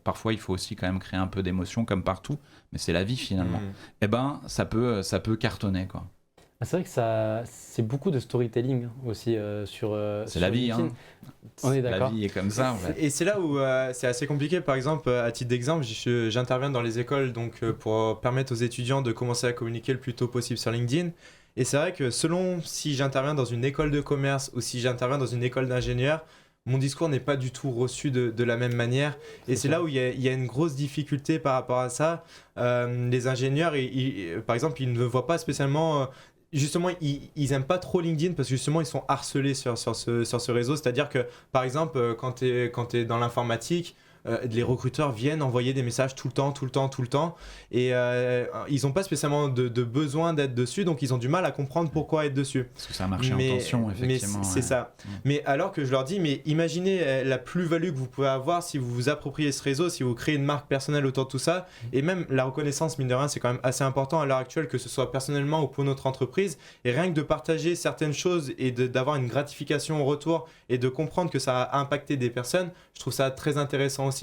parfois il faut aussi quand même créer un peu d'émotion comme partout, mais c'est la vie finalement, ça peut cartonner, quoi. C'est vrai que c'est beaucoup de storytelling aussi sur la vie, hein. On est d'accord. La vie est comme ça, en fait. Et c'est là où c'est assez compliqué. Par exemple, à titre d'exemple, j'interviens dans les écoles pour permettre aux étudiants de commencer à communiquer le plus tôt possible sur LinkedIn. Et c'est vrai que selon si j'interviens dans une école de commerce ou si j'interviens dans une école d'ingénieur, mon discours n'est pas du tout reçu de la même manière. Et c'est là où il y a une grosse difficulté par rapport à ça. Les ingénieurs, par exemple, ils ne voient pas spécialement... Justement, ils aiment pas trop LinkedIn parce que justement, ils sont harcelés sur ce réseau. C'est-à-dire que, par exemple, quand tu es dans l'informatique, les recruteurs viennent envoyer des messages tout le temps. Et ils n'ont pas spécialement de besoin d'être dessus, donc ils ont du mal à comprendre pourquoi être dessus. Parce que ça a marché en tension, effectivement. Mais c'est ça. Mais alors que je leur dis, mais imaginez la plus-value que vous pouvez avoir si vous vous appropriez ce réseau, si vous créez une marque personnelle autour de tout ça. Et même la reconnaissance, mine de rien, c'est quand même assez important à l'heure actuelle, que ce soit personnellement ou pour notre entreprise. Et rien que de partager certaines choses et d'avoir une gratification au retour et de comprendre que ça a impacté des personnes, je trouve ça très intéressant aussi.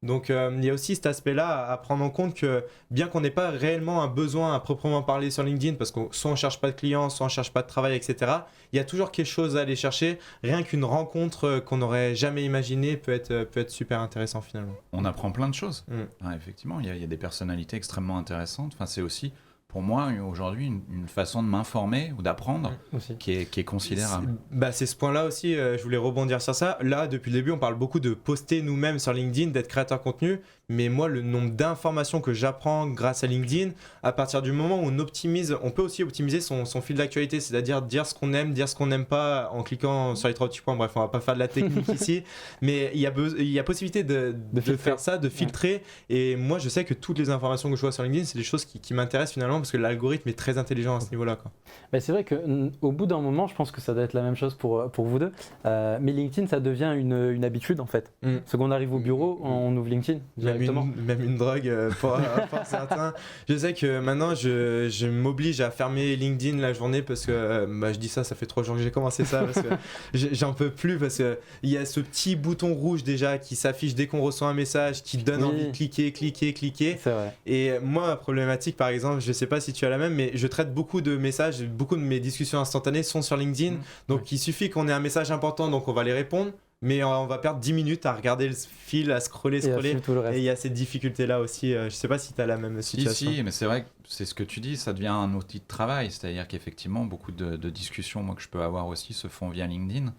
Donc il y a aussi cet aspect-là à prendre en compte que bien qu'on n'ait pas réellement un besoin à proprement parler sur LinkedIn, parce que soit on cherche pas de clients, soit on cherche pas de travail, etc., il y a toujours quelque chose à aller chercher. Rien qu'une rencontre qu'on n'aurait jamais imaginée peut être super intéressant finalement. On apprend plein de choses. Mm. Effectivement, il y a des personnalités extrêmement intéressantes. Enfin, c'est aussi, pour moi, aujourd'hui, une façon de m'informer ou d'apprendre Aussi. qui est considérable. C'est ce point-là aussi, je voulais rebondir sur ça. Là, depuis le début, on parle beaucoup de poster nous-mêmes sur LinkedIn, d'être créateur de contenu. Mais moi, le nombre d'informations que j'apprends grâce à LinkedIn, à partir du moment où on peut aussi optimiser son fil d'actualité, c'est-à-dire dire ce qu'on aime, dire ce qu'on n'aime pas en cliquant sur les 3 petits points. Bref, on va pas faire de la technique ici. Mais il y a possibilité de faire ça, de filtrer. Et moi, je sais que toutes les informations que je vois sur LinkedIn, c'est des choses qui m'intéressent finalement parce que l'algorithme est très intelligent à ce niveau-là, quoi. C'est vrai qu'au bout d'un moment, je pense que ça doit être la même chose pour vous deux. Mais LinkedIn, ça devient une habitude en fait. Parce qu'on arrive au bureau, on ouvre LinkedIn directement. Même une drogue pour certains. Je sais que maintenant, je m'oblige à fermer LinkedIn la journée parce que je dis ça fait 3 jours que j'ai commencé ça parce que j'en peux plus parce qu'il y a ce petit bouton rouge déjà qui s'affiche dès qu'on reçoit un message, qui donne envie de cliquer. C'est vrai. Et moi, ma problématique, par exemple, je sais pas si tu as la même, mais je traite beaucoup de messages, beaucoup de mes discussions instantanées sont sur LinkedIn. Donc il suffit qu'on ait un message important, donc on va les répondre. Mais on va perdre 10 minutes à regarder le fil, à scroller. Et il y a cette difficulté-là aussi. Je sais pas si tu as la même situation. Si, mais c'est vrai que c'est ce que tu dis, ça devient un outil de travail. C'est-à-dire qu'effectivement, beaucoup de discussions moi, que je peux avoir aussi se font via LinkedIn.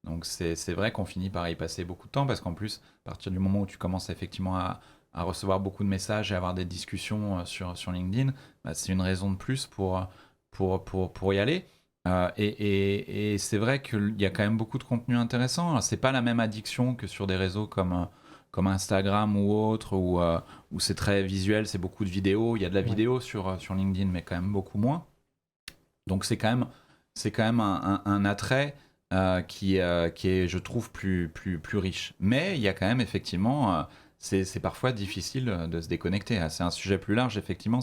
Donc c'est vrai qu'on finit par y passer beaucoup de temps parce qu'en plus, à partir du moment où tu commences effectivement à recevoir beaucoup de messages et avoir des discussions sur LinkedIn, c'est une raison de plus pour y aller. Et c'est vrai qu'il y a quand même beaucoup de contenu intéressant. Alors, c'est pas la même addiction que sur des réseaux comme Instagram ou autre, où c'est très visuel, c'est beaucoup de vidéos. Il y a de la vidéo sur LinkedIn, mais quand même beaucoup moins. Donc c'est quand même un attrait qui est, je trouve, plus riche. Mais il y a quand même effectivement... c'est parfois difficile de se déconnecter. C'est un sujet plus large, effectivement,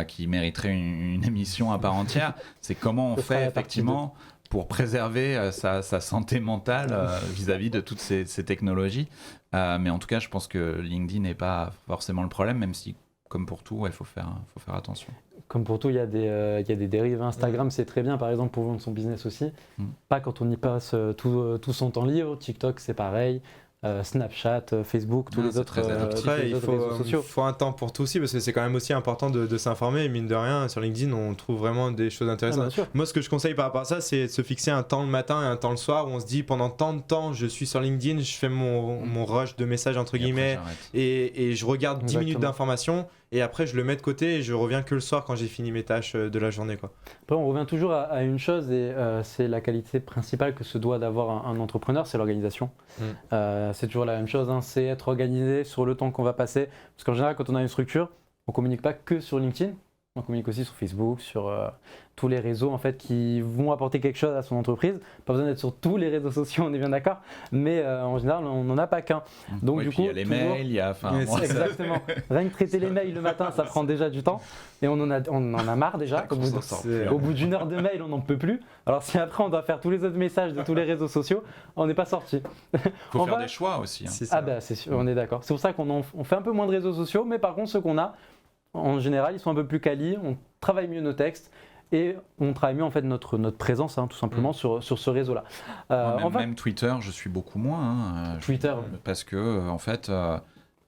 qui mériterait une émission à part entière. C'est comment on fait, effectivement, pour préserver sa santé mentale vis-à-vis de toutes ces technologies. Mais en tout cas, je pense que LinkedIn n'est pas forcément le problème, même si, comme pour tout, il faut faire attention. Comme pour tout, il y a des dérives. Instagram, c'est très bien, par exemple, pour vendre son business aussi. Pas quand on y passe tout son temps libre. TikTok, c'est pareil. Snapchat, Facebook, tous les autres réseaux sociaux. Il faut un temps pour tout aussi parce que c'est quand même aussi important de s'informer. Et mine de rien, sur LinkedIn, on trouve vraiment des choses intéressantes. Moi, ce que je conseille par rapport à ça, c'est de se fixer un temps le matin et un temps le soir où on se dit pendant tant de temps, je suis sur LinkedIn, je fais mon rush de messages entre guillemets et je regarde 10 minutes d'informations. Et après, je le mets de côté et je reviens que le soir quand j'ai fini mes tâches de la journée, quoi. Après, on revient toujours à une chose et c'est la qualité principale que se doit d'avoir un entrepreneur, c'est l'organisation. C'est toujours la même chose, c'est être organisé sur le temps qu'on va passer. Parce qu'en général, quand on a une structure, on ne communique pas que sur LinkedIn. On communique aussi sur Facebook, sur tous les réseaux en fait, qui vont apporter quelque chose à son entreprise. Pas besoin d'être sur tous les réseaux sociaux, on est bien d'accord, mais en général, on n'en a pas qu'un. Donc, du coup, il y a les mails, il y a... Exactement. Rien que traiter les mails le matin, ça prend déjà du temps. Et on en a marre déjà. Au bout d'une heure de mail, on n'en peut plus. Alors si après, on doit faire tous les autres messages de tous les réseaux sociaux, on n'est pas sorti. Il faut faire des choix aussi. C'est sûr, on est d'accord. C'est pour ça qu'on fait un peu moins de réseaux sociaux, mais par contre, ceux qu'on a, en général, ils sont un peu plus quali, on travaille mieux nos textes et on travaille mieux en fait notre présence tout simplement sur ce réseau-là. Même Twitter, je suis beaucoup moins. Twitter. Parce que en fait,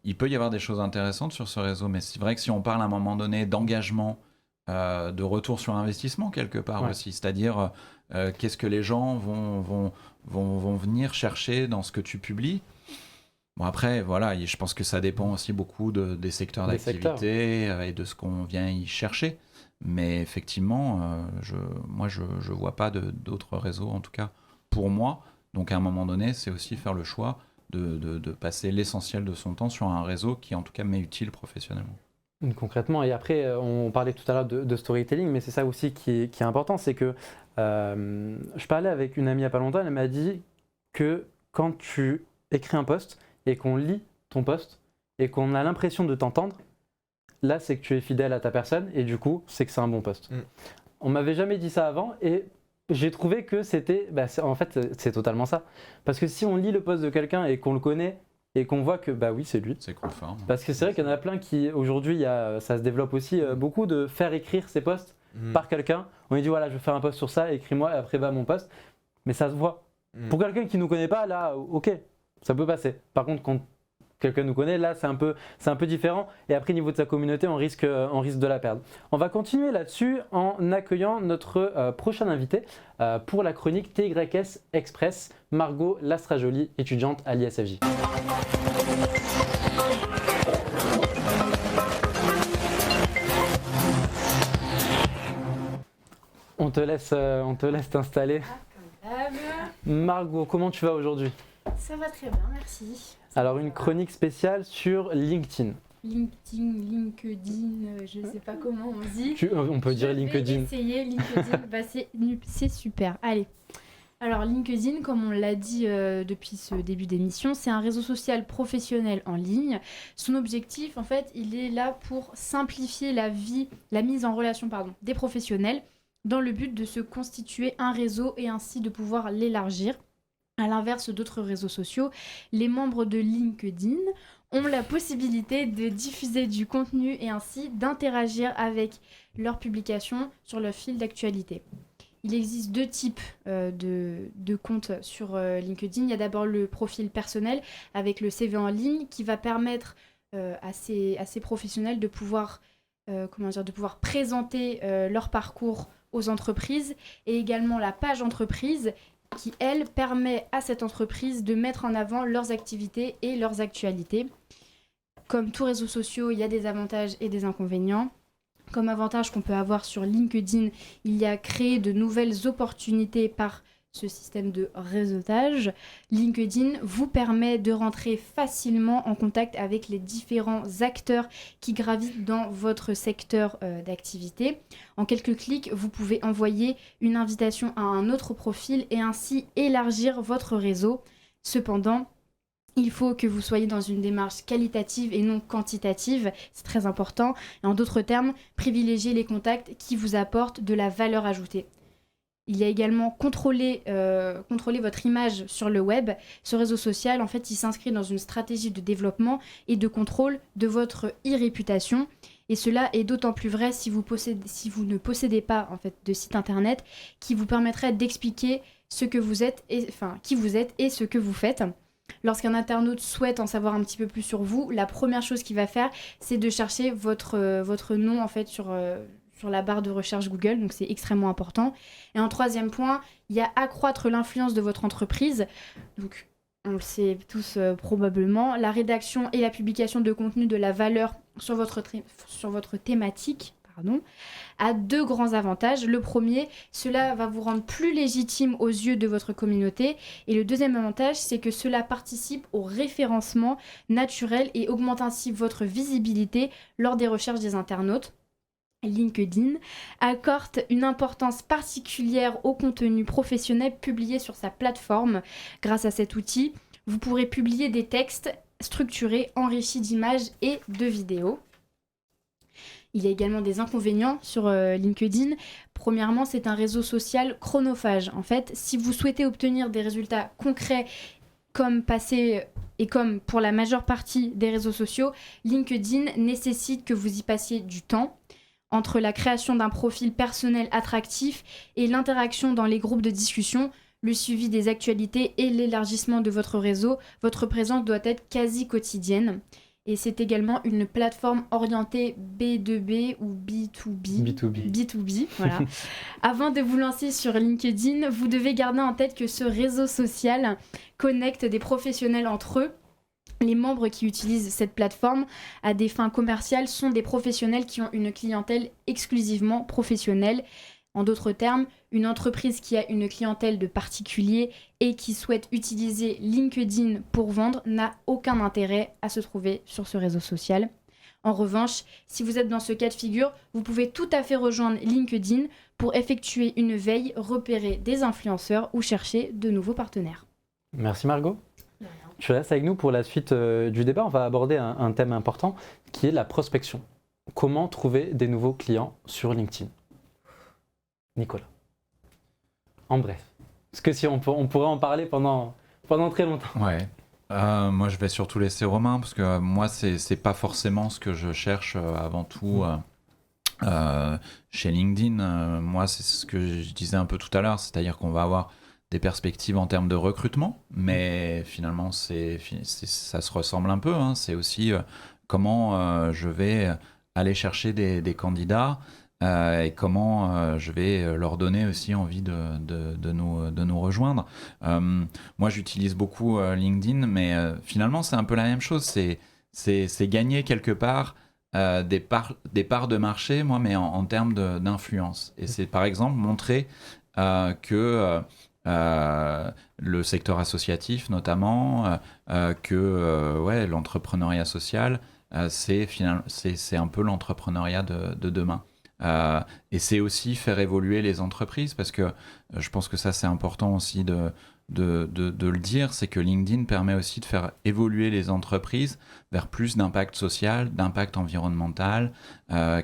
il peut y avoir des choses intéressantes sur ce réseau, mais c'est vrai que si on parle à un moment donné d'engagement, de retour sur investissement quelque part aussi, c'est-à-dire qu'est-ce que les gens vont venir chercher dans ce que tu publies. Bon après, voilà, je pense que ça dépend aussi beaucoup des secteurs d'activité et de ce qu'on vient y chercher. Mais effectivement, moi, je vois pas d'autres réseaux, en tout cas pour moi. Donc à un moment donné, c'est aussi faire le choix de passer l'essentiel de son temps sur un réseau qui, en tout cas, m'est utile professionnellement. Concrètement, et après, on parlait tout à l'heure de storytelling, mais c'est ça aussi qui est important, c'est que je parlais avec une amie il n'y a pas longtemps, elle m'a dit que quand tu écris un post, et qu'on lit ton post et qu'on a l'impression de t'entendre, là c'est que tu es fidèle à ta personne et du coup c'est que c'est un bon post. On m'avait jamais dit ça avant et j'ai trouvé que c'était, en fait c'est totalement ça. Parce que si on lit le post de quelqu'un et qu'on le connaît et qu'on voit que bah oui, c'est lui. C'est conforme. Parce que c'est vrai qu'il y en a plein qui, aujourd'hui, ça se développe aussi beaucoup de faire écrire ses posts par quelqu'un. On lui dit voilà, je vais faire un post sur ça, écris-moi, et après va mon post. Mais ça se voit. Pour quelqu'un qui ne nous connaît pas, là, ok, ça peut passer. Par contre, quand quelqu'un nous connaît, là, c'est un peu différent. Et après, niveau de sa communauté, on risque de la perdre. On va continuer là-dessus en accueillant notre prochain invité pour la chronique TYS Express, Margot Lastrajoli, étudiante à l'ISFJ. On te laisse t'installer. Margot, comment tu vas aujourd'hui? Ça va très bien, merci. Alors, une chronique spéciale sur LinkedIn. LinkedIn, je ne sais pas comment on dit. On peut dire LinkedIn. Je vais essayer LinkedIn, bah, c'est super. Allez. Alors LinkedIn, comme on l'a dit depuis ce début d'émission, c'est un réseau social professionnel en ligne. Son objectif, en fait, il est là pour simplifier la mise en relation des professionnels dans le but de se constituer un réseau et ainsi de pouvoir l'élargir. À l'inverse d'autres réseaux sociaux, les membres de LinkedIn ont la possibilité de diffuser du contenu et ainsi d'interagir avec leurs publications sur leur fil d'actualité. Il existe 2 types de comptes sur LinkedIn. Il y a d'abord le profil personnel avec le CV en ligne qui va permettre à ces professionnels de pouvoir présenter leur parcours aux entreprises, et également la page entreprise qui, elle, permet à cette entreprise de mettre en avant leurs activités et leurs actualités. Comme tous réseaux sociaux, il y a des avantages et des inconvénients. Comme avantage qu'on peut avoir sur LinkedIn, il y a créé de nouvelles opportunités par ce système de réseautage. LinkedIn vous permet de rentrer facilement en contact avec les différents acteurs qui gravitent dans votre secteur d'activité. En quelques clics, vous pouvez envoyer une invitation à un autre profil et ainsi élargir votre réseau. Cependant, il faut que vous soyez dans une démarche qualitative et non quantitative, c'est très important. Et en d'autres termes, privilégiez les contacts qui vous apportent de la valeur ajoutée. Il y a également contrôler votre image sur le web. Ce réseau social, en fait, il s'inscrit dans une stratégie de développement et de contrôle de votre e-réputation. Et cela est d'autant plus vrai si vous ne possédez pas en fait, de site internet qui vous permettrait d'expliquer ce que vous êtes qui vous êtes et ce que vous faites. Lorsqu'un internaute souhaite en savoir un petit peu plus sur vous, la première chose qu'il va faire, c'est de chercher votre nom en fait sur la barre de recherche Google, donc c'est extrêmement important. Et en troisième point, il y a accroître l'influence de votre entreprise. Donc, on le sait tous probablement, la rédaction et la publication de contenu de la valeur sur votre thématique a 2 grands avantages. Le premier, cela va vous rendre plus légitime aux yeux de votre communauté. Et le deuxième avantage, c'est que cela participe au référencement naturel et augmente ainsi votre visibilité lors des recherches des internautes. LinkedIn accorde une importance particulière au contenu professionnel publié sur sa plateforme. Grâce à cet outil, vous pourrez publier des textes structurés, enrichis d'images et de vidéos. Il y a également des inconvénients sur LinkedIn. Premièrement, c'est un réseau social chronophage. En fait, si vous souhaitez obtenir des résultats concrets comme pour la majeure partie des réseaux sociaux, LinkedIn nécessite que vous y passiez du temps. Entre la création d'un profil personnel attractif et l'interaction dans les groupes de discussion, le suivi des actualités et l'élargissement de votre réseau, votre présence doit être quasi quotidienne. Et c'est également une plateforme orientée B2B ou B2B, voilà. Avant de vous lancer sur LinkedIn, vous devez garder en tête que ce réseau social connecte des professionnels entre eux. Les membres qui utilisent cette plateforme à des fins commerciales sont des professionnels qui ont une clientèle exclusivement professionnelle. En d'autres termes, une entreprise qui a une clientèle de particuliers et qui souhaite utiliser LinkedIn pour vendre n'a aucun intérêt à se trouver sur ce réseau social. En revanche, si vous êtes dans ce cas de figure, vous pouvez tout à fait rejoindre LinkedIn pour effectuer une veille, repérer des influenceurs ou chercher de nouveaux partenaires. Merci Margot. Tu restes avec nous pour la suite du débat. On va aborder un thème important qui est la prospection. Comment trouver des nouveaux clients sur LinkedIn? Nicolas. En bref. Parce que si on pourrait en parler pendant très longtemps. Ouais. Moi, je vais surtout laisser Romain, parce que moi, c'est pas forcément ce que je cherche avant tout chez LinkedIn. Moi, c'est ce que je disais un peu tout à l'heure, c'est-à-dire qu'on va avoir des perspectives en termes de recrutement, mais finalement, ça se ressemble un peu. Hein. C'est aussi comment je vais aller chercher des candidats et comment je vais leur donner aussi envie de nous rejoindre. Moi, j'utilise beaucoup LinkedIn, mais finalement, c'est un peu la même chose. C'est gagner quelque part des parts de marché, moi, mais en termes d'influence. Et c'est par exemple montrer que le secteur associatif, notamment, que l'entrepreneuriat social, c'est un peu l'entrepreneuriat de demain. Et c'est aussi faire évoluer les entreprises, parce que je pense que ça, c'est important aussi de le dire, c'est que LinkedIn permet aussi de faire évoluer les entreprises vers plus d'impact social, d'impact environnemental,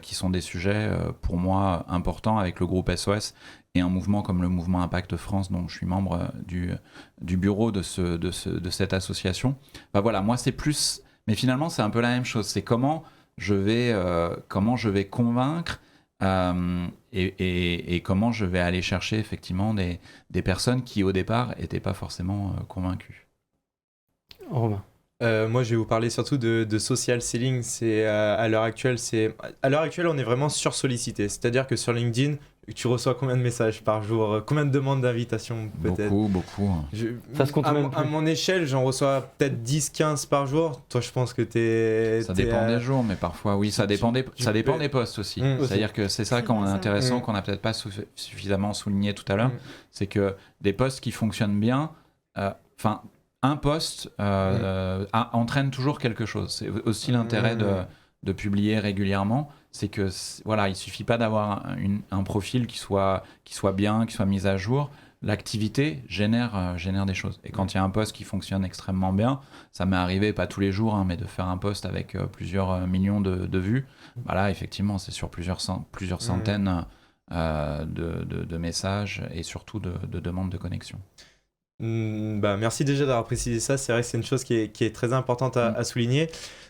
qui sont des sujets pour moi importants avec le groupe SOS et un mouvement comme le mouvement Impact France, dont je suis membre du bureau de cette association. Voilà, moi c'est plus, mais finalement c'est un peu la même chose, c'est comment je vais convaincre et comment je vais aller chercher effectivement des personnes qui au départ n'étaient pas forcément convaincues. Romain. Moi, je vais vous parler surtout de social selling. À l'heure actuelle, on est vraiment sursollicité. C'est-à-dire que sur LinkedIn, tu reçois combien de messages par jour? Combien de demandes d'invitation peut-être? Beaucoup. Ça se compte même plus. À mon échelle, j'en reçois peut-être 10-15 par jour. Toi, je pense que ça dépend des jours, mais parfois, oui, ça dépend des postes aussi. C'est-à-dire que c'est ça quand intéressant, qu'on n'a peut-être pas suffisamment souligné tout à l'heure, c'est que des postes qui fonctionnent bien, un poste entraîne toujours quelque chose. C'est aussi l'intérêt de publier régulièrement. C'est que voilà, il suffit pas d'avoir un profil qui soit bien, qui soit mis à jour. L'activité génère des choses. Et quand il y a un poste qui fonctionne extrêmement bien, ça m'est arrivé, pas tous les jours, hein, mais de faire un poste avec plusieurs millions de vues. Là, effectivement, c'est sur plusieurs centaines de messages et surtout de demandes de connexion. Merci déjà d'avoir précisé ça. C'est vrai que c'est une chose qui est très importante à souligner.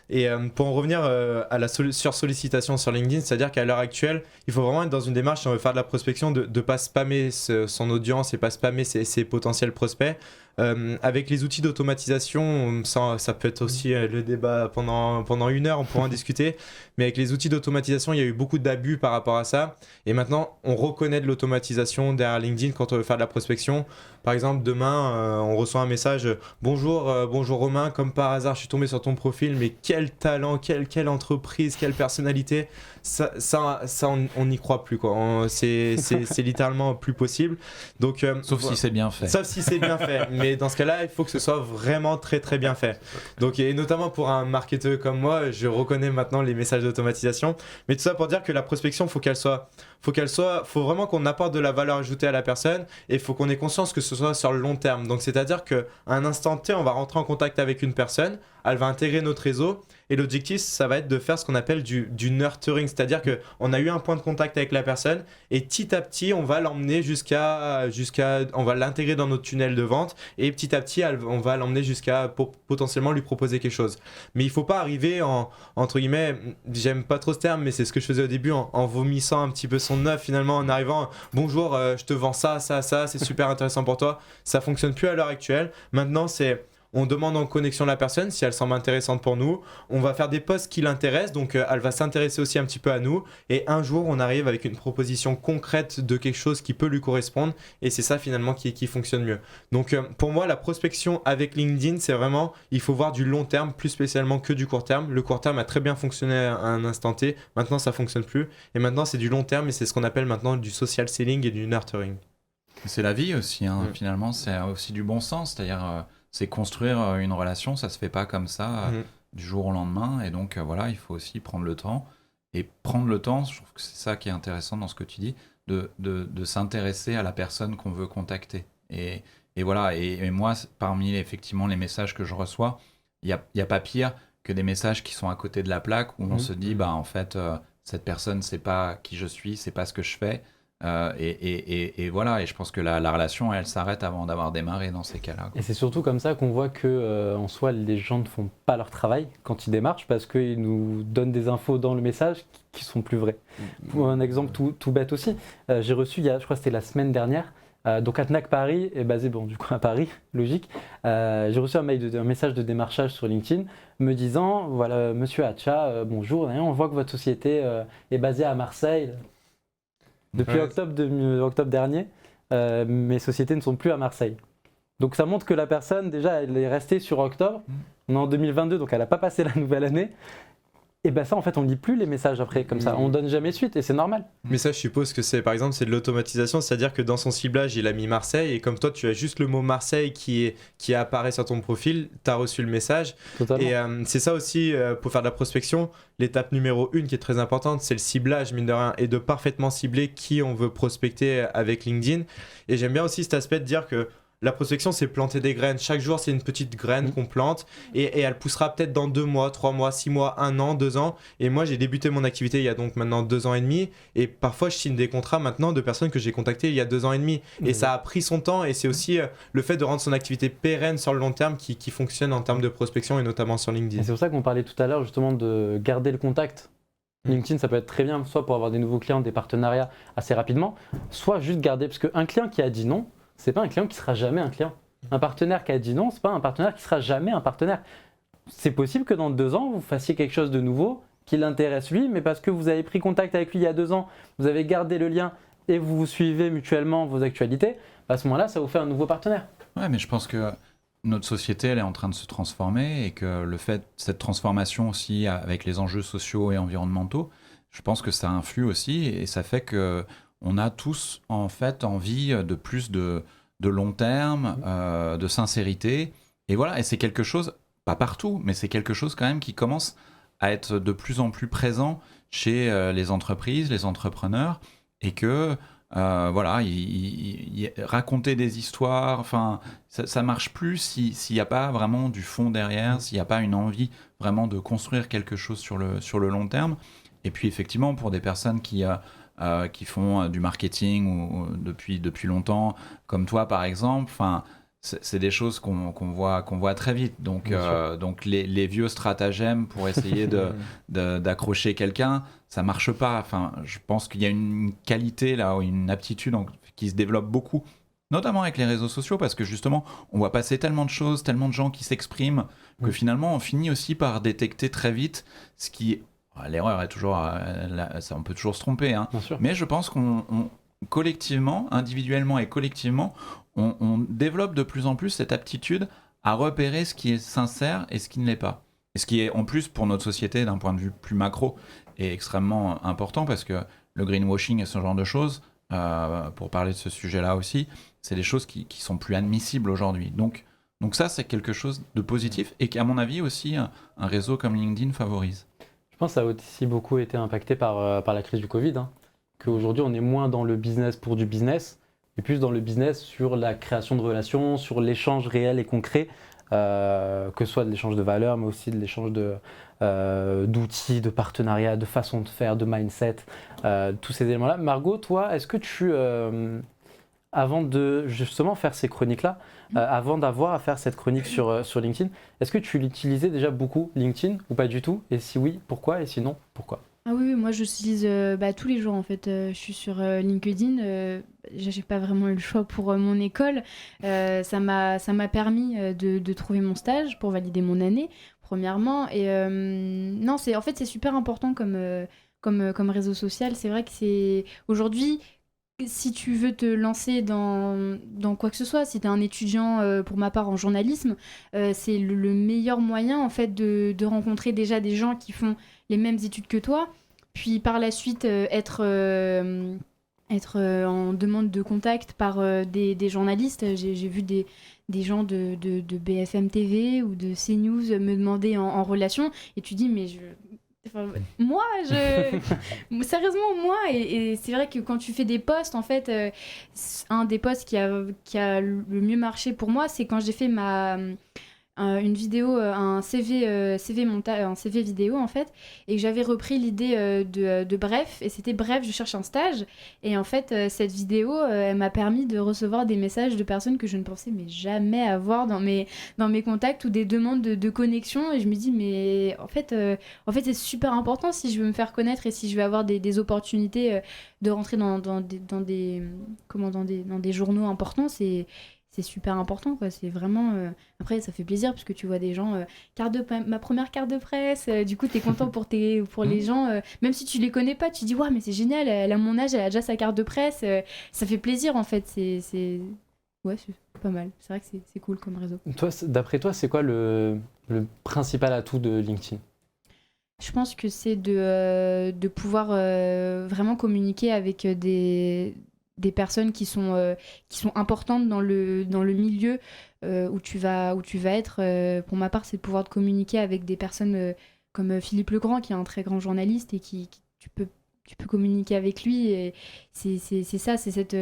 Et pour en revenir à la sursollicitation sur LinkedIn, c'est-à-dire qu'à l'heure actuelle, il faut vraiment être dans une démarche, si on veut faire de la prospection, de ne pas spammer son audience et pas spammer ses potentiels prospects. Avec les outils d'automatisation, ça peut être aussi le débat pendant une heure, on pourra en discuter. Mais avec les outils d'automatisation, il y a eu beaucoup d'abus par rapport à ça. Et maintenant, on reconnaît de l'automatisation derrière LinkedIn quand on veut faire de la prospection. Par exemple, demain, on reçoit un message bonjour Romain, comme par hasard, je suis tombé sur ton profil, mais quel talent, quelle entreprise, quelle personnalité. Ça on n'y croit plus, quoi. C'est littéralement plus possible. Donc, sauf si c'est bien fait. Sauf si c'est bien fait. Mais dans ce cas-là, il faut que ce soit vraiment très très bien fait. Donc, et notamment pour un marketeur comme moi, je reconnais maintenant les messages d'automatisation. Mais tout ça pour dire que la prospection, faut vraiment qu'on apporte de la valeur ajoutée à la personne et il faut qu'on ait conscience que ce soit sur le long terme. Donc, c'est-à-dire qu'à un instant T, on va rentrer en contact avec une personne, elle va intégrer notre réseau et l'objectif, ça va être de faire ce qu'on appelle du nurturing, c'est-à-dire qu'on a eu un point de contact avec la personne et petit à petit, on va l'emmener on va l'intégrer dans notre tunnel de vente et petit à petit, on va l'emmener jusqu'à potentiellement lui proposer quelque chose. Mais il faut pas arriver entre guillemets, j'aime pas trop ce terme, mais c'est ce que je faisais au début, en vomissant un petit peu son œuf finalement, en arrivant, bonjour, je te vends ça, c'est super intéressant pour toi. Ça fonctionne plus à l'heure actuelle. Maintenant, on demande en connexion la personne si elle semble intéressante pour nous. On va faire des posts qui l'intéressent, donc elle va s'intéresser aussi un petit peu à nous. Et un jour, on arrive avec une proposition concrète de quelque chose qui peut lui correspondre. Et c'est ça finalement qui fonctionne mieux. Donc pour moi, la prospection avec LinkedIn, c'est vraiment, il faut voir du long terme, plus spécialement que du court terme. Le court terme a très bien fonctionné à un instant T. Maintenant, ça ne fonctionne plus. Et maintenant, c'est du long terme et c'est ce qu'on appelle maintenant du social selling et du nurturing. C'est la vie aussi, hein. Finalement, c'est aussi du bon sens. C'est-à-dire... c'est construire une relation, ça se fait pas comme ça du jour au lendemain. Et donc voilà, il faut aussi prendre le temps. Et prendre le temps, je trouve que c'est ça qui est intéressant dans ce que tu dis, de s'intéresser à la personne qu'on veut contacter. Et voilà, et moi, parmi effectivement les messages que je reçois, il y a pas pire que des messages qui sont à côté de la plaque où on se dit, en fait, cette personne, c'est pas qui je suis, c'est pas ce que je fais. Et voilà, et je pense que la relation, elle s'arrête avant d'avoir démarré dans ces cas-là, quoi. Et c'est surtout comme ça qu'on voit que en soi, les gens ne font pas leur travail quand ils démarchent parce qu'ils nous donnent des infos dans le message qui sont plus vraies. Pour un exemple tout bête aussi, j'ai reçu, je crois que c'était la semaine dernière, donc Atnac Paris est basé du coup à Paris, logique. J'ai reçu un message de démarchage sur LinkedIn me disant, voilà, monsieur Hatcha, bonjour, on voit que votre société est basée à Marseille. Depuis octobre dernier, mes sociétés ne sont plus à Marseille. Donc ça montre que la personne, déjà, elle est restée sur octobre. On est en 2022, donc elle n'a pas passé la nouvelle année. Et ben ça, en fait, on ne lit plus les messages après, comme ça. On ne donne jamais suite, et c'est normal. Mais ça, je suppose que c'est, par exemple, c'est de l'automatisation, c'est-à-dire que dans son ciblage, il a mis Marseille, et comme toi, tu as juste le mot Marseille qui apparaît sur ton profil, tu as reçu le message. Totalement. Et c'est ça aussi, pour faire de la prospection, l'étape numéro 1 qui est très importante, c'est le ciblage, mine de rien, et de parfaitement cibler qui on veut prospecter avec LinkedIn. Et j'aime bien aussi cet aspect de dire que la prospection, c'est planter des graines. Chaque jour, c'est une petite graine qu'on plante et elle poussera peut-être dans 2 mois, 3 mois, 6 mois, 1 an, 2 ans. Et moi, j'ai débuté mon activité il y a donc maintenant 2 ans et demi. Et parfois, je signe des contrats maintenant de personnes que j'ai contactées il y a 2 ans et demi. Et ça a pris son temps. Et c'est aussi le fait de rendre son activité pérenne sur le long terme qui fonctionne en termes de prospection et notamment sur LinkedIn. Et c'est pour ça qu'on parlait tout à l'heure justement de garder le contact. LinkedIn, ça peut être très bien, soit pour avoir des nouveaux clients, des partenariats assez rapidement, soit juste garder. Parce qu'un client qui a dit non, c'est pas un client qui sera jamais un client. Un partenaire qui a dit non, c'est pas un partenaire qui sera jamais un partenaire. C'est possible que dans 2 ans, vous fassiez quelque chose de nouveau qui l'intéresse lui, mais parce que vous avez pris contact avec lui il y a 2 ans, vous avez gardé le lien et vous vous suivez mutuellement vos actualités, à ce moment-là, ça vous fait un nouveau partenaire. Ouais, mais je pense que notre société, elle est en train de se transformer et que le fait, cette transformation aussi avec les enjeux sociaux et environnementaux, je pense que ça influe aussi et ça fait que on a tous en fait envie de plus de long terme, de sincérité. Et voilà, et c'est quelque chose, pas partout, mais c'est quelque chose quand même qui commence à être de plus en plus présent chez les entreprises, les entrepreneurs, et que voilà, raconter des histoires, enfin, ça marche plus s'il n'y a pas vraiment du fond derrière, s'il n'y a pas une envie vraiment de construire quelque chose sur le long terme. Et puis effectivement, pour des personnes qui font du marketing ou depuis longtemps, comme toi par exemple, enfin, c'est des choses qu'on voit très vite. Donc les vieux stratagèmes pour essayer d'accrocher quelqu'un, ça marche pas. Enfin, je pense qu'il y a une qualité là, une aptitude qui se développe beaucoup, notamment avec les réseaux sociaux, parce que justement, on voit passer tellement de choses, tellement de gens qui s'expriment, que finalement, on finit aussi par détecter très vite ce qui... L'erreur est toujours... on peut toujours se tromper, hein. Mais je pense qu'on collectivement, individuellement et collectivement, on développe de plus en plus cette aptitude à repérer ce qui est sincère et ce qui ne l'est pas. Et ce qui est en plus pour notre société, d'un point de vue plus macro, est extrêmement important parce que le greenwashing et ce genre de choses, pour parler de ce sujet-là aussi, c'est des choses qui sont plus admissibles aujourd'hui. Donc ça, c'est quelque chose de positif et qui, à mon avis, aussi, un réseau comme LinkedIn favorise. Je pense que ça a aussi beaucoup été impacté par la crise du Covid, hein. Qu'aujourd'hui, on est moins dans le business pour du business, et plus dans le business sur la création de relations, sur l'échange réel et concret, que ce soit de l'échange de valeurs, mais aussi de l'échange d'outils, de partenariats, de façon de faire, de mindset, tous ces éléments-là. Margot, toi, est-ce que tu, avant de justement faire ces chroniques-là, avant d'avoir à faire cette chronique sur LinkedIn, est-ce que tu l'utilisais déjà beaucoup, LinkedIn, ou pas du tout? Et si oui, pourquoi? Et sinon, pourquoi? Ah oui, moi j'utilise tous les jours en fait. Je suis sur LinkedIn. J'ai pas vraiment eu le choix pour mon école. Ça m'a permis de trouver mon stage pour valider mon année, premièrement. Et non, c'est super important comme réseau social. C'est vrai que c'est aujourd'hui, si tu veux te lancer dans quoi que ce soit, si tu es un étudiant, pour ma part en journalisme, c'est le meilleur moyen en fait de rencontrer déjà des gens qui font les mêmes études que toi, puis par la suite être en demande de contact par des journalistes. J'ai vu des gens de BFM TV ou de CNews me demander en relation, et tu dis mais moi, sérieusement, moi, et c'est vrai que quand tu fais des posts, en fait, un des posts qui a le mieux marché pour moi, c'est quand j'ai fait une vidéo, un CV vidéo en fait, et que j'avais repris l'idée de Bref, et c'était Bref, je cherche un stage. Et en fait, cette vidéo, elle m'a permis de recevoir des messages de personnes que je ne pensais mais jamais avoir dans mes contacts, ou des demandes de connexion. Et je me dis, mais en fait, c'est super important si je veux me faire connaître et si je veux avoir des opportunités de rentrer dans des journaux importants. C'est super important, quoi. C'est vraiment... Après, ça fait plaisir parce que tu vois des gens... ma première carte de presse, du coup, t'es content pour les gens. Même si tu les connais pas, tu dis, ouais, mais c'est génial, elle a mon âge, elle a déjà sa carte de presse. Ça fait plaisir, en fait. Ouais, c'est pas mal. C'est vrai que c'est cool comme réseau. Toi, d'après toi, c'est quoi le principal atout de LinkedIn? Je pense que c'est de pouvoir vraiment communiquer avec des personnes qui sont importantes dans le milieu où tu vas être. Pour ma part, c'est de pouvoir communiquer avec des personnes comme Philippe Legrand, qui est un très grand journaliste, et tu peux communiquer avec lui. Et c'est ça, c'est cette...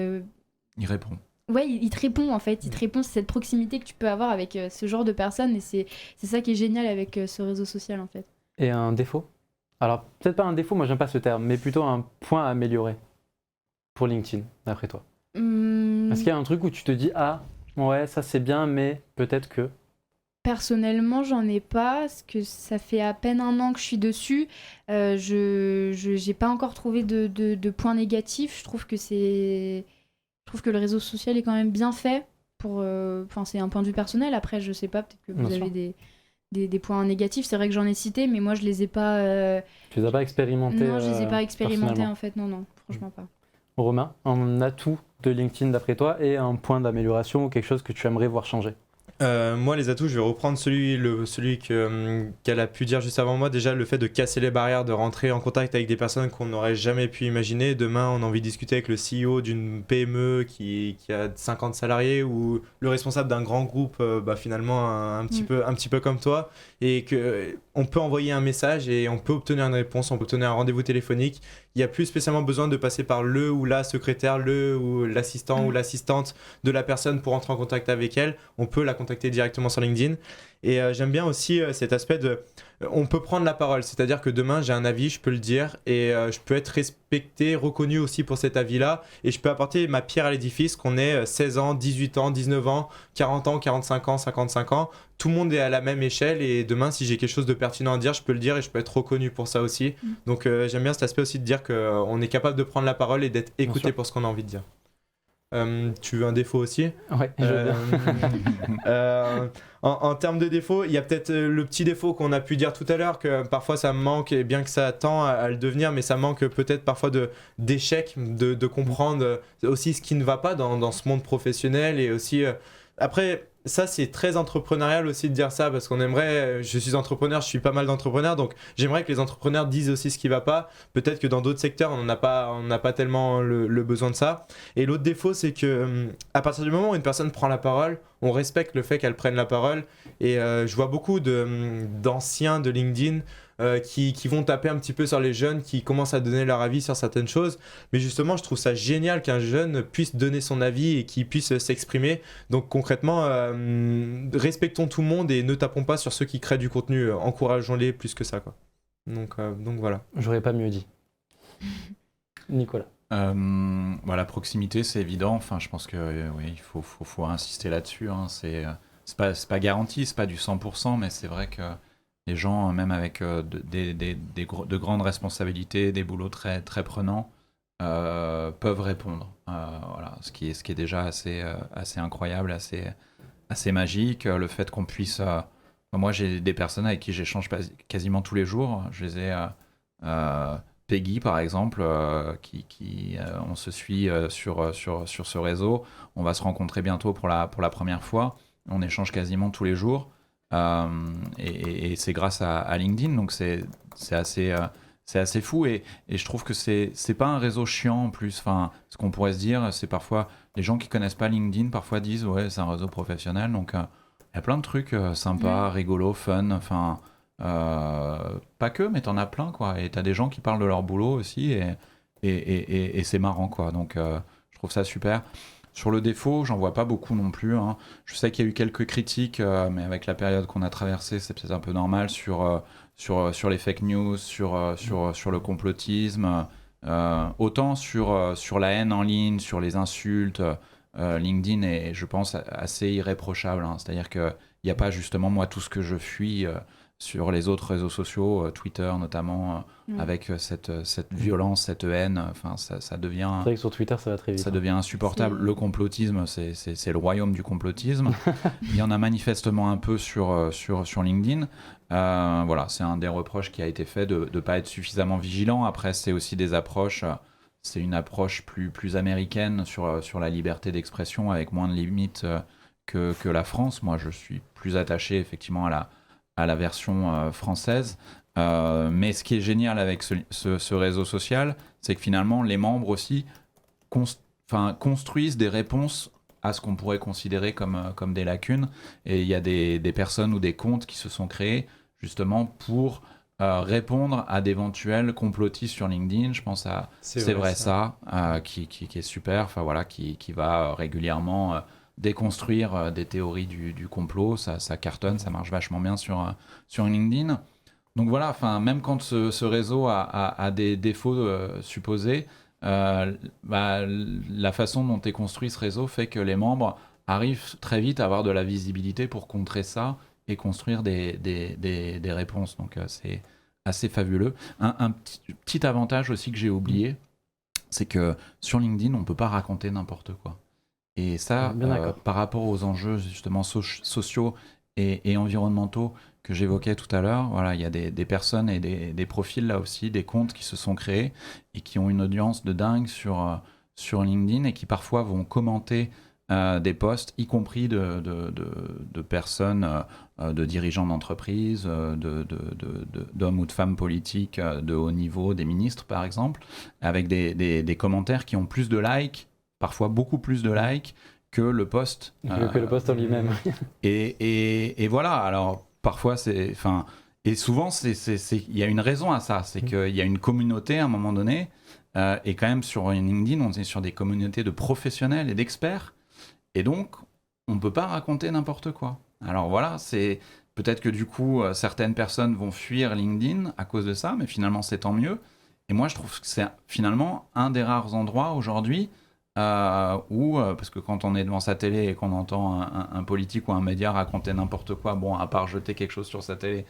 Il répond. Ouais, il te répond en fait, c'est cette proximité que tu peux avoir avec ce genre de personnes, et c'est ça qui est génial avec ce réseau social en fait. Et un défaut? Alors, peut-être pas un défaut, moi j'aime pas ce terme, mais plutôt un point à améliorer pour LinkedIn, d'après toi. Est-ce qu'il y a un truc où tu te dis, ah, ouais, ça c'est bien, mais peut-être que... Personnellement, j'en ai pas, parce que ça fait à peine 1 an que je suis dessus. Je n'ai pas encore trouvé de points négatifs. Je trouve que le réseau social est quand même bien fait. C'est un point de vue personnel. Après, je sais pas, peut-être que vous avez des points négatifs. C'est vrai que j'en ai cité, mais moi, je les ai pas... Tu les as pas expérimentés? Non, je les ai pas expérimentés, en fait. Non, franchement pas. Romain, un atout de LinkedIn d'après toi et un point d'amélioration ou quelque chose que tu aimerais voir changer? Moi, les atouts, je vais reprendre celui qu'elle a pu dire juste avant moi. Déjà, le fait de casser les barrières, de rentrer en contact avec des personnes qu'on n'aurait jamais pu imaginer. Demain, on a envie de discuter avec le CEO d'une PME qui a 50 salariés, ou le responsable d'un grand groupe, finalement un petit peu comme toi, et qu'on peut envoyer un message et on peut obtenir une réponse, on peut obtenir un rendez-vous téléphonique. Il n'y a plus spécialement besoin de passer par le ou la secrétaire, le ou l'assistant ou l'assistante de la personne pour entrer en contact avec elle. On peut la contacter directement sur LinkedIn. Et j'aime bien aussi cet aspect on peut prendre la parole, c'est-à-dire que demain j'ai un avis, je peux le dire, et je peux être respecté, reconnu aussi pour cet avis-là, et je peux apporter ma pierre à l'édifice, qu'on ait 16 ans, 18 ans, 19 ans, 40 ans, 45 ans, 55 ans, tout le monde est à la même échelle, et demain si j'ai quelque chose de pertinent à dire, je peux le dire et je peux être reconnu pour ça aussi. Donc j'aime bien cet aspect aussi de dire qu'on est capable de prendre la parole et d'être écouté pour ce qu'on a envie de dire. Tu veux un défaut aussi? Ouais, je veux bien. En termes de défauts, il y a peut-être le petit défaut qu'on a pu dire tout à l'heure, que parfois ça manque, et bien que ça tend à le devenir, mais ça manque peut-être parfois d'échec, de comprendre aussi ce qui ne va pas dans ce monde professionnel. Et aussi, après, ça c'est très entrepreneurial aussi de dire ça, parce qu'on aimerait, je suis entrepreneur, je suis pas mal d'entrepreneurs, donc j'aimerais que les entrepreneurs disent aussi ce qui va pas. Peut-être que dans d'autres secteurs on n'a pas tellement le besoin de ça. Et l'autre défaut, c'est que à partir du moment où une personne prend la parole, on respecte le fait qu'elle prenne la parole. Et je vois beaucoup d'anciens de LinkedIn qui vont taper un petit peu sur les jeunes qui commencent à donner leur avis sur certaines choses. Mais justement, je trouve ça génial qu'un jeune puisse donner son avis et qu'il puisse s'exprimer. Donc concrètement, respectons tout le monde et ne tapons pas sur ceux qui créent du contenu. Encourageons-les plus que ça, quoi. Donc voilà. J'aurais pas mieux dit. Nicolas. La proximité, c'est évident. Enfin, je pense que oui, il faut insister là-dessus. Hein. C'est pas garanti, c'est pas du 100%, mais c'est vrai que les gens, même avec de grandes responsabilités, des boulots très, très prenants, peuvent répondre. Ce qui est déjà assez incroyable, assez magique. Le fait qu'on puisse... moi, j'ai des personnes avec qui j'échange quasiment tous les jours. Je les ai... Peggy, par exemple, on se suit sur ce réseau. On va se rencontrer bientôt pour la première fois. On échange quasiment tous les jours. Et c'est grâce à LinkedIn, donc c'est assez fou. Et je trouve que c'est pas un réseau chiant en plus. Enfin, ce qu'on pourrait se dire, c'est parfois les gens qui connaissent pas LinkedIn parfois disent ouais, c'est un réseau professionnel. Donc il y a plein de trucs sympas, rigolos, fun. Enfin, pas que, mais t'en as plein, quoi. Et t'as des gens qui parlent de leur boulot aussi, et c'est marrant, quoi. Donc je trouve ça super. Sur le défaut, j'en vois pas beaucoup non plus, hein. Je sais qu'il y a eu quelques critiques, mais avec la période qu'on a traversée, c'est peut-être un peu normal sur les fake news, sur le complotisme, autant sur la haine en ligne, sur les insultes. LinkedIn est, je pense, assez irréprochable, hein. C'est-à-dire qu'il n'y a pas justement, moi, tout ce que je fuis sur les autres réseaux sociaux, Twitter notamment, avec cette violence, cette haine. Enfin, ça devient... C'est vrai que sur Twitter, ça va très vite. Ça devient insupportable. Le complotisme, c'est le royaume du complotisme. Il y en a manifestement un peu sur LinkedIn. Voilà, c'est un des reproches qui a été fait de ne pas être suffisamment vigilant. Après, c'est aussi des approches... C'est une approche plus américaine sur la liberté d'expression, avec moins de limites que la France. Moi, je suis plus attaché effectivement à la version française. Mais ce qui est génial avec ce réseau social, c'est que finalement, les membres aussi construisent des réponses à ce qu'on pourrait considérer comme des lacunes. Et il y a des personnes ou des comptes qui se sont créés justement pour répondre à d'éventuels complotistes sur LinkedIn. Je pense à C'est vrai ça, qui est super, enfin, voilà, qui va régulièrement déconstruire des théories du complot. Ça cartonne, ça marche vachement bien sur LinkedIn. Donc voilà, même quand ce réseau a des défauts supposés, la façon dont est construit ce réseau fait que les membres arrivent très vite à avoir de la visibilité pour contrer ça et construire des réponses. Donc c'est assez fabuleux. Un petit avantage aussi que j'ai oublié, c'est que sur LinkedIn, on ne peut pas raconter n'importe quoi. Et ça, par rapport aux enjeux justement sociaux et environnementaux que j'évoquais tout à l'heure, voilà, il y a des personnes et des profils là aussi, des comptes qui se sont créés et qui ont une audience de dingue sur LinkedIn et qui parfois vont commenter des posts, y compris de personnes, de dirigeants d'entreprises, d'hommes ou de femmes politiques de haut niveau, des ministres par exemple, avec des commentaires qui ont plus de likes, parfois beaucoup plus de likes que le post. Que le post en lui-même. Et voilà, alors parfois c'est... Et souvent, il y a une raison à ça, c'est qu'il y a une communauté à un moment donné, et quand même sur LinkedIn, on est sur des communautés de professionnels et d'experts, et donc on ne peut pas raconter n'importe quoi. Alors voilà, c'est peut-être que du coup, certaines personnes vont fuir LinkedIn à cause de ça, mais finalement c'est tant mieux. Et moi je trouve que c'est finalement un des rares endroits aujourd'hui où, parce que quand on est devant sa télé et qu'on entend un politique ou un média raconter n'importe quoi, bon, à part jeter quelque chose sur sa télé,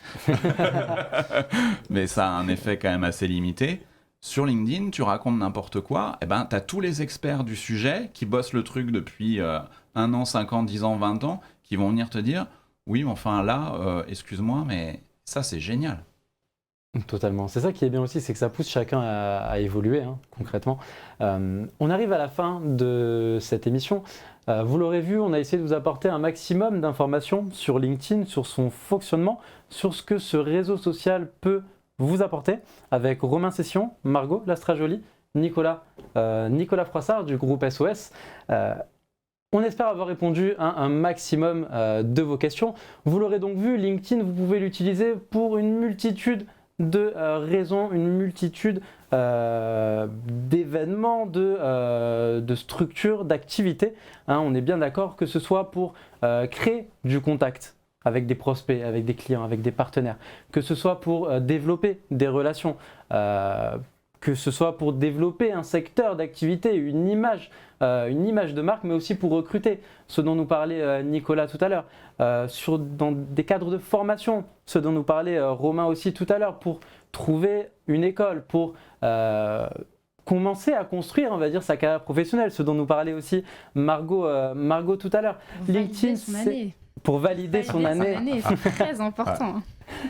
mais ça a un effet quand même assez limité. Sur LinkedIn, tu racontes n'importe quoi, et ben, tu as tous les experts du sujet qui bossent le truc depuis 1 an, 5 ans, 10 ans, 20 ans, qui vont venir te dire « Oui, mais enfin là, excuse-moi, mais ça, c'est génial. » Totalement. C'est ça qui est bien aussi, c'est que ça pousse chacun à évoluer, hein, concrètement. On arrive à la fin de cette émission. Vous l'aurez vu, on a essayé de vous apporter un maximum d'informations sur LinkedIn, sur son fonctionnement, sur ce que ce réseau social peut vous apporter, avec Romain Session, Margot Lastrajoli, Nicolas Froissart du groupe SOS. On espère avoir répondu à un maximum de vos questions. Vous l'aurez donc vu, LinkedIn, vous pouvez l'utiliser pour une multitude de raisons, une multitude d'événements, de structures, d'activités. Hein, on est bien d'accord que ce soit pour créer du contact avec des prospects, avec des clients, avec des partenaires, que ce soit pour développer des relations, que ce soit pour développer un secteur d'activité, une image de marque, mais aussi pour recruter, ce dont nous parlait Nicolas tout à l'heure, dans des cadres de formation, ce dont nous parlait Romain aussi tout à l'heure, pour trouver une école, pour commencer à construire, on va dire, sa carrière professionnelle, ce dont nous parlait aussi Margot tout à l'heure. LinkedIn, c'est pour valider son année. C'est très important.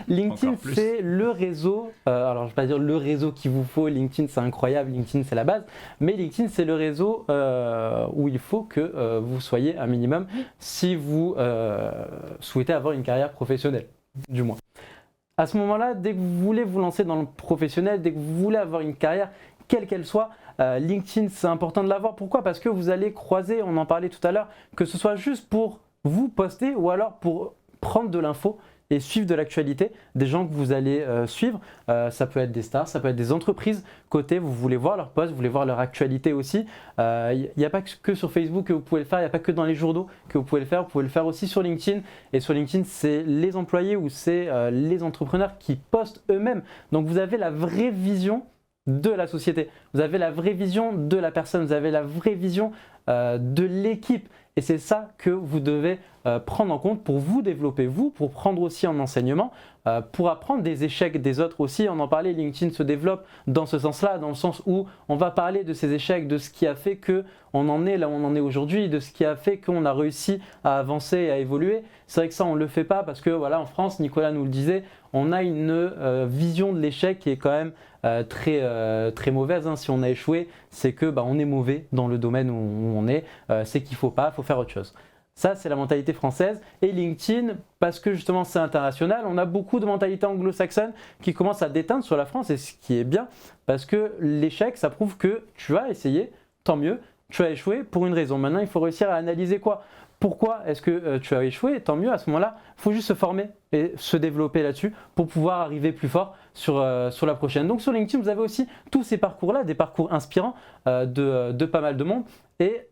LinkedIn, c'est le réseau, alors je ne vais pas dire le réseau qu'il vous faut, LinkedIn c'est incroyable, LinkedIn c'est la base, mais LinkedIn c'est le réseau où il faut que vous soyez un minimum si vous souhaitez avoir une carrière professionnelle, du moins. À ce moment-là, dès que vous voulez vous lancer dans le professionnel, dès que vous voulez avoir une carrière, quelle qu'elle soit, LinkedIn c'est important de l'avoir. Pourquoi ? Parce que vous allez croiser, on en parlait tout à l'heure, que ce soit juste pour vous poster ou alors pour prendre de l'info, et suivre de l'actualité des gens que vous allez suivre. Ça peut être des stars, ça peut être des entreprises côté, vous voulez voir leurs posts, vous voulez voir leur actualité aussi. Il n'y a pas que sur Facebook que vous pouvez le faire, il n'y a pas que dans les journaux que vous pouvez le faire aussi sur LinkedIn. Et sur LinkedIn, c'est les employés ou c'est les entrepreneurs qui postent eux-mêmes. Donc vous avez la vraie vision de la société, vous avez la vraie vision de la personne, vous avez la vraie vision de l'équipe. Et c'est ça que vous devez prendre en compte pour vous développer, pour prendre aussi en enseignement, pour apprendre des échecs des autres aussi. On en parlait, LinkedIn se développe dans ce sens-là, dans le sens où on va parler de ces échecs, de ce qui a fait qu'on en est là où on en est aujourd'hui, de ce qui a fait qu'on a réussi à avancer et à évoluer. C'est vrai que ça, on ne le fait pas parce que voilà, en France, Nicolas nous le disait, on a une vision de l'échec qui est quand même très mauvaise. Si on a échoué, c'est que on est mauvais dans le domaine où on est. C'est qu'il faut faire autre chose. Ça, c'est la mentalité française. Et LinkedIn, parce que justement c'est international, on a beaucoup de mentalités anglo-saxonnes qui commencent à déteindre sur la France, et ce qui est bien, parce que l'échec, ça prouve que tu as essayé, tant mieux, tu as échoué pour une raison. Maintenant, il faut réussir à analyser quoi. Pourquoi est-ce que tu as échoué? Tant mieux, à ce moment-là, il faut juste se former et se développer là-dessus pour pouvoir arriver plus fort sur la prochaine. Donc sur LinkedIn, vous avez aussi tous ces parcours-là, des parcours inspirants de pas mal de monde. Et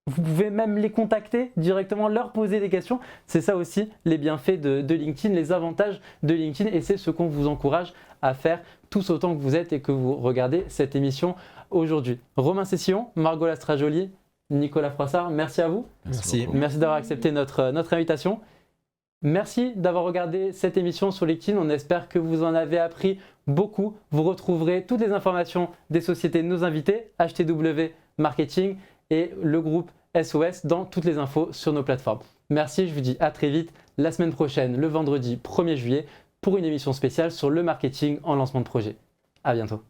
vous pouvez même les contacter directement, leur poser des questions. C'est ça aussi les bienfaits de LinkedIn, les avantages de LinkedIn. Et c'est ce qu'on vous encourage à faire tous autant que vous êtes et que vous regardez cette émission aujourd'hui. Romain Cessillon, Margot Lastrajoli, Nicolas Froissart, merci à vous. Merci. Merci d'avoir accepté notre invitation. Merci d'avoir regardé cette émission sur LinkedIn. On espère que vous en avez appris beaucoup. Vous retrouverez toutes les informations des sociétés de nos invités, HTW Marketing et le groupe SOS dans toutes les infos sur nos plateformes. Merci, je vous dis à très vite la semaine prochaine, le vendredi 1er juillet, pour une émission spéciale sur le marketing en lancement de projet. À bientôt.